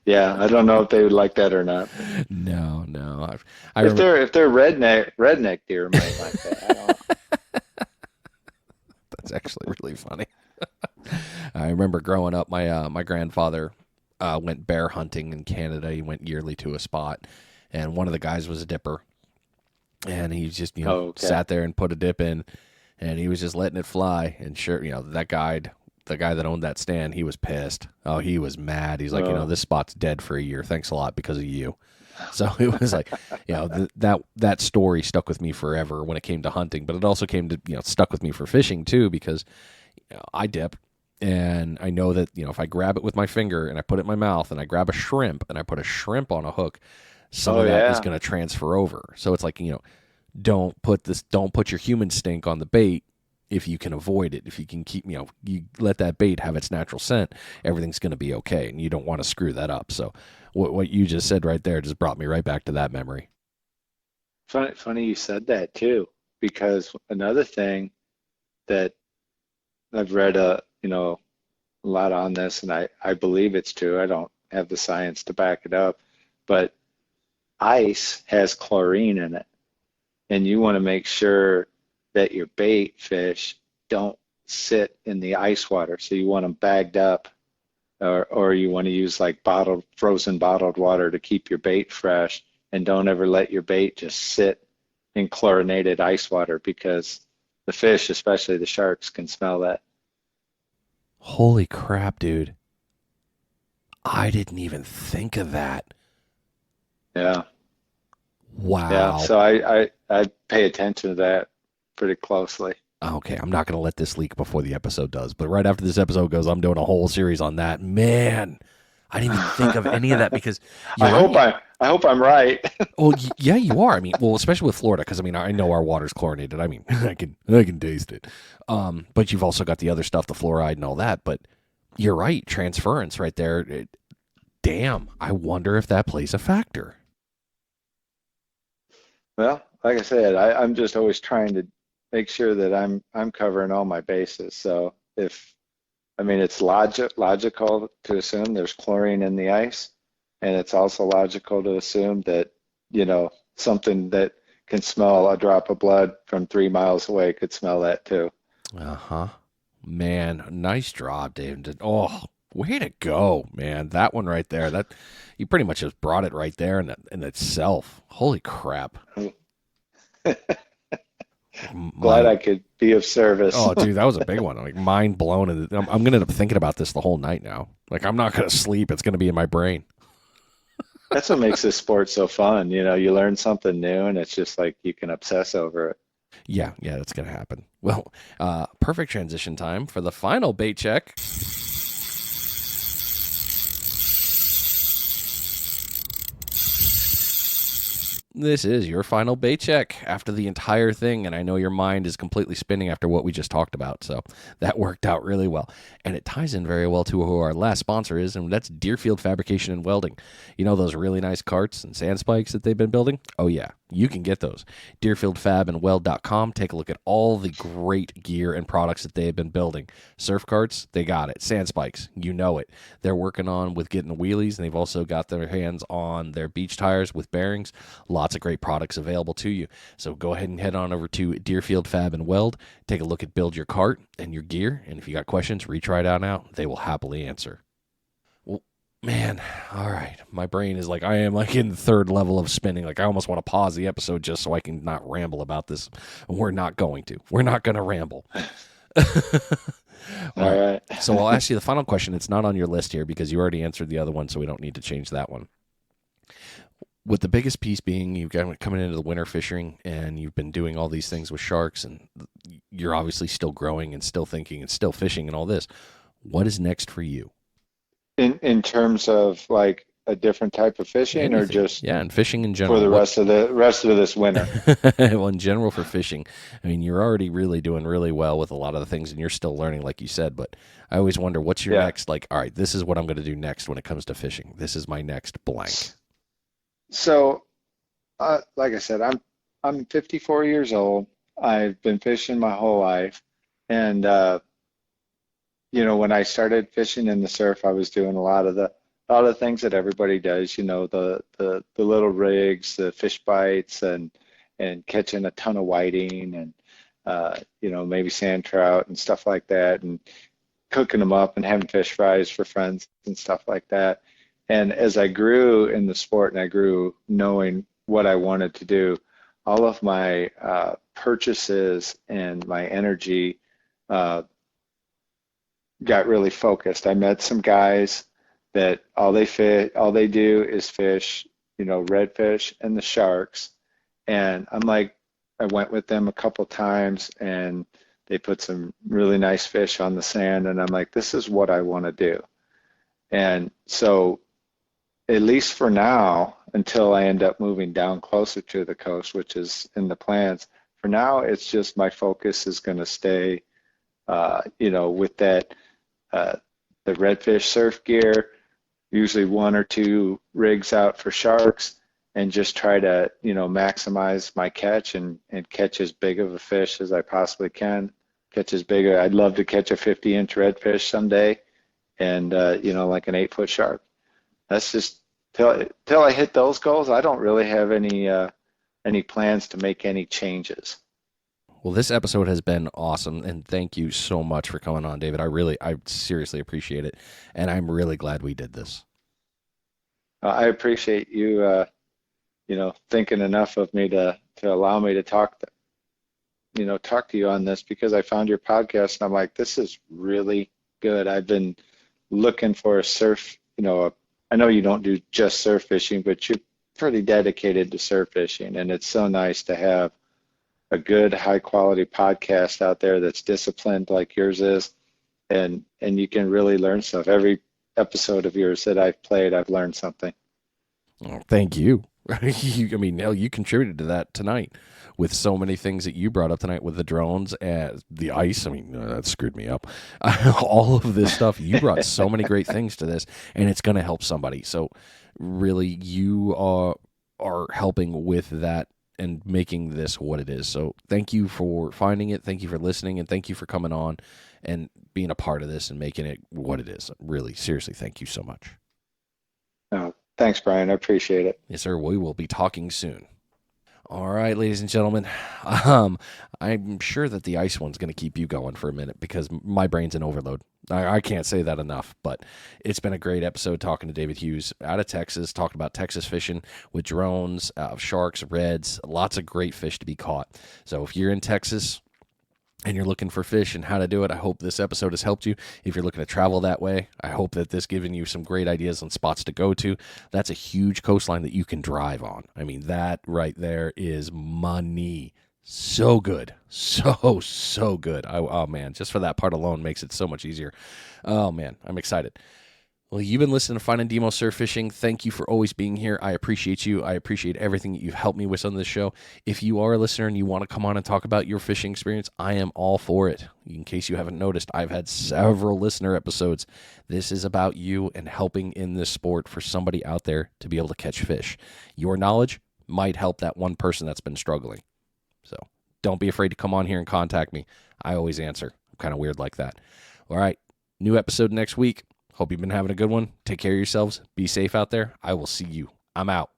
Yeah, I don't know if they would like that or not. But No, no. I if remember. they're redneck deer might like that. I don't know. That's actually really funny. I remember growing up, my grandfather went bear hunting in Canada. He went yearly to a spot, and one of the guys was a dipper, and he just Oh, okay. sat there and put a dip in, and he was just letting it fly. And sure, the guy that owned that stand, he was pissed. Oh, he was mad. He's like, Oh, this spot's dead for a year. Thanks a lot because of you. So it was like, that story stuck with me forever when it came to hunting, but it also came to stuck with me for fishing too because I dip. And I know that, if I grab it with my finger and I put it in my mouth and I grab a shrimp and I put a shrimp on a hook, some oh of that is yeah. going to transfer over. So it's like, don't put your human stink on the bait if you can avoid it. If you can keep, you let that bait have its natural scent, everything's going to be okay. And you don't want to screw that up. So what you just said right there just brought me right back to that memory. Funny you said that too, because another thing that I've read a lot on this, and I believe it's true. I don't have the science to back it up, but ice has chlorine in it, and you want to make sure that your bait fish don't sit in the ice water. So you want them bagged up, or you want to use like frozen bottled water to keep your bait fresh, and don't ever let your bait just sit in chlorinated ice water because the fish, especially the sharks, can smell that. Holy crap, dude. I didn't even think of that. Yeah, yeah. Wow. So I pay attention to that pretty closely. Okay, I'm not going to let this leak before the episode does, but right after this episode goes, I'm doing a whole series on that. Man, I didn't even think of any of that because you're right. I hope I'm right. Well, yeah, you are. I mean, well, especially with Florida, because I mean, I know our water's chlorinated. I mean, I can taste it. But you've also got the other stuff, the fluoride and all that. But you're right, transference right there. Damn, I wonder if that plays a factor. Well, like I said, I'm just always trying to make sure that I'm covering all my bases. So if I mean it's logical to assume there's chlorine in the ice, and it's also logical to assume that, something that can smell a drop of blood from 3 miles away could smell that too. Uh huh. Man, nice job, David. Oh, way to go, man. That one right there. That you pretty much just brought it right there in itself. Holy crap. Glad My I could be of service. Oh, dude, that was a big one. Like mind blown, and I'm gonna end up thinking about this the whole night now. Like I'm not gonna sleep. It's gonna be in my brain. That's what makes this sport so fun. You learn something new and it's just like you can obsess over it. Yeah, yeah, that's gonna happen. Well, perfect transition time for the final bait check. This is your final bait check after the entire thing, and I know your mind is completely spinning after what we just talked about, so that worked out really well. And it ties in very well to who our last sponsor is, and that's Deerfield Fabrication and Welding. You know those really nice carts and sand spikes that they've been building? Oh yeah, you can get those. DeerfieldFabandWeld.com. Take a look at all the great gear and products that they have been building. Surf carts, they got it. Sand spikes, you know it. They're working on with getting wheelies, and they've also got their hands on their beach tires with bearings. Lots of great products available to you. So go ahead and head on over to Deerfield Fab and Weld. Take a look at build your cart and your gear. And if you got questions, reach right on out. They will happily answer. Well, Man, all right. My brain is like, I am like in the third level of spinning. Like, I almost want to pause the episode just so I can not ramble about this. We're not going to. We're not going to ramble. All All right. right. So I'll ask you the final question. It's not on your list here because you already answered the other one, so we don't need to change that one. With the biggest piece being you've got coming into the winter fishing and you've been doing all these things with sharks and you're obviously still growing and still thinking and still fishing and all this. What is next for you? In terms of like a different type of fishing, or Anything. just Yeah, and fishing in for general. the What rest of this winter? well, in general for fishing, I mean, you're already really doing really well with a lot of the things and you're still learning, like you said, but I always wonder what's your Yeah. next, like, all right, this is what I'm going to do next when it comes to fishing. This is my next blank. So, like I said, I'm 54 years old. I've been fishing my whole life, and when I started fishing in the surf, I was doing a lot of things that everybody does. The little rigs, the fish bites, and catching a ton of whiting, and maybe sand trout and stuff like that, and cooking them up and having fish fries for friends and stuff like that. And as I grew in the sport and I grew knowing what I wanted to do, all of my purchases and my energy uh, got really focused. I met some guys that all they do is fish, redfish and the sharks. And I went with them a couple times and they put some really nice fish on the sand. And I'm like, this is what I want to do. And so, at least for now, until I end up moving down closer to the coast, which is in the plans, for now, it's just my focus is going to stay, with that, uh, the redfish surf gear, usually one or two rigs out for sharks, and just try to, maximize my catch and catch as big of a fish as I possibly can. Catch as big. I'd love to catch a 50-inch redfish someday, and like an 8-foot shark. That's just till I hit those goals. I don't really have any plans to make any changes. Well, this episode has been awesome, and thank you so much for coming on, David. I seriously appreciate it, and I'm really glad we did this. I appreciate you, thinking enough of me to allow me to talk to you on this, because I found your podcast and I'm like, this is really good. I've been looking for a surf, I know you don't do just surf fishing, but you're pretty dedicated to surf fishing, and it's so nice to have a good, high quality podcast out there that's disciplined like yours is, and you can really learn stuff. Every episode of yours that I've played, I've learned something. Oh, thank you. I mean, hell, you contributed to that tonight with so many things that you brought up tonight with the drones and the ice. I mean, that screwed me up. All of this stuff, you brought so many great things to this, and it's going to help somebody. So, really, you are helping with that and making this what it is. So, thank you for finding it. Thank you for listening, and thank you for coming on and being a part of this and making it what it is. Really, seriously, thank you so much. No, thanks, Brian. I appreciate it. Yes, sir. We will be talking soon. All right, ladies and gentlemen. I'm sure that the ice one's going to keep you going for a minute because my brain's in overload. I can't say that enough, but it's been a great episode talking to David Hughes out of Texas, talking about Texas fishing with drones, sharks, reds, lots of great fish to be caught. So if you're in Texas and you're looking for fish and how to do it, I hope this episode has helped you. If you're looking to travel that way, I hope that this given you some great ideas on spots to go to. That's a huge coastline that you can drive on. I mean, that right there is money. So good. So good. Oh, man, just for that part alone makes it so much easier. Oh, man, I'm excited. Well, you've been listening to Finding Demo Surf Fishing. Thank you for always being here. I appreciate you. I appreciate everything that you've helped me with on this show. If you are a listener and you want to come on and talk about your fishing experience, I am all for it. In case you haven't noticed, I've had several listener episodes. This is about you and helping in this sport for somebody out there to be able to catch fish. Your knowledge might help that one person that's been struggling. So don't be afraid to come on here and contact me. I always answer. I'm kind of weird like that. All right, new episode next week. Hope you've been having a good one. Take care of yourselves. Be safe out there. I will see you. I'm out.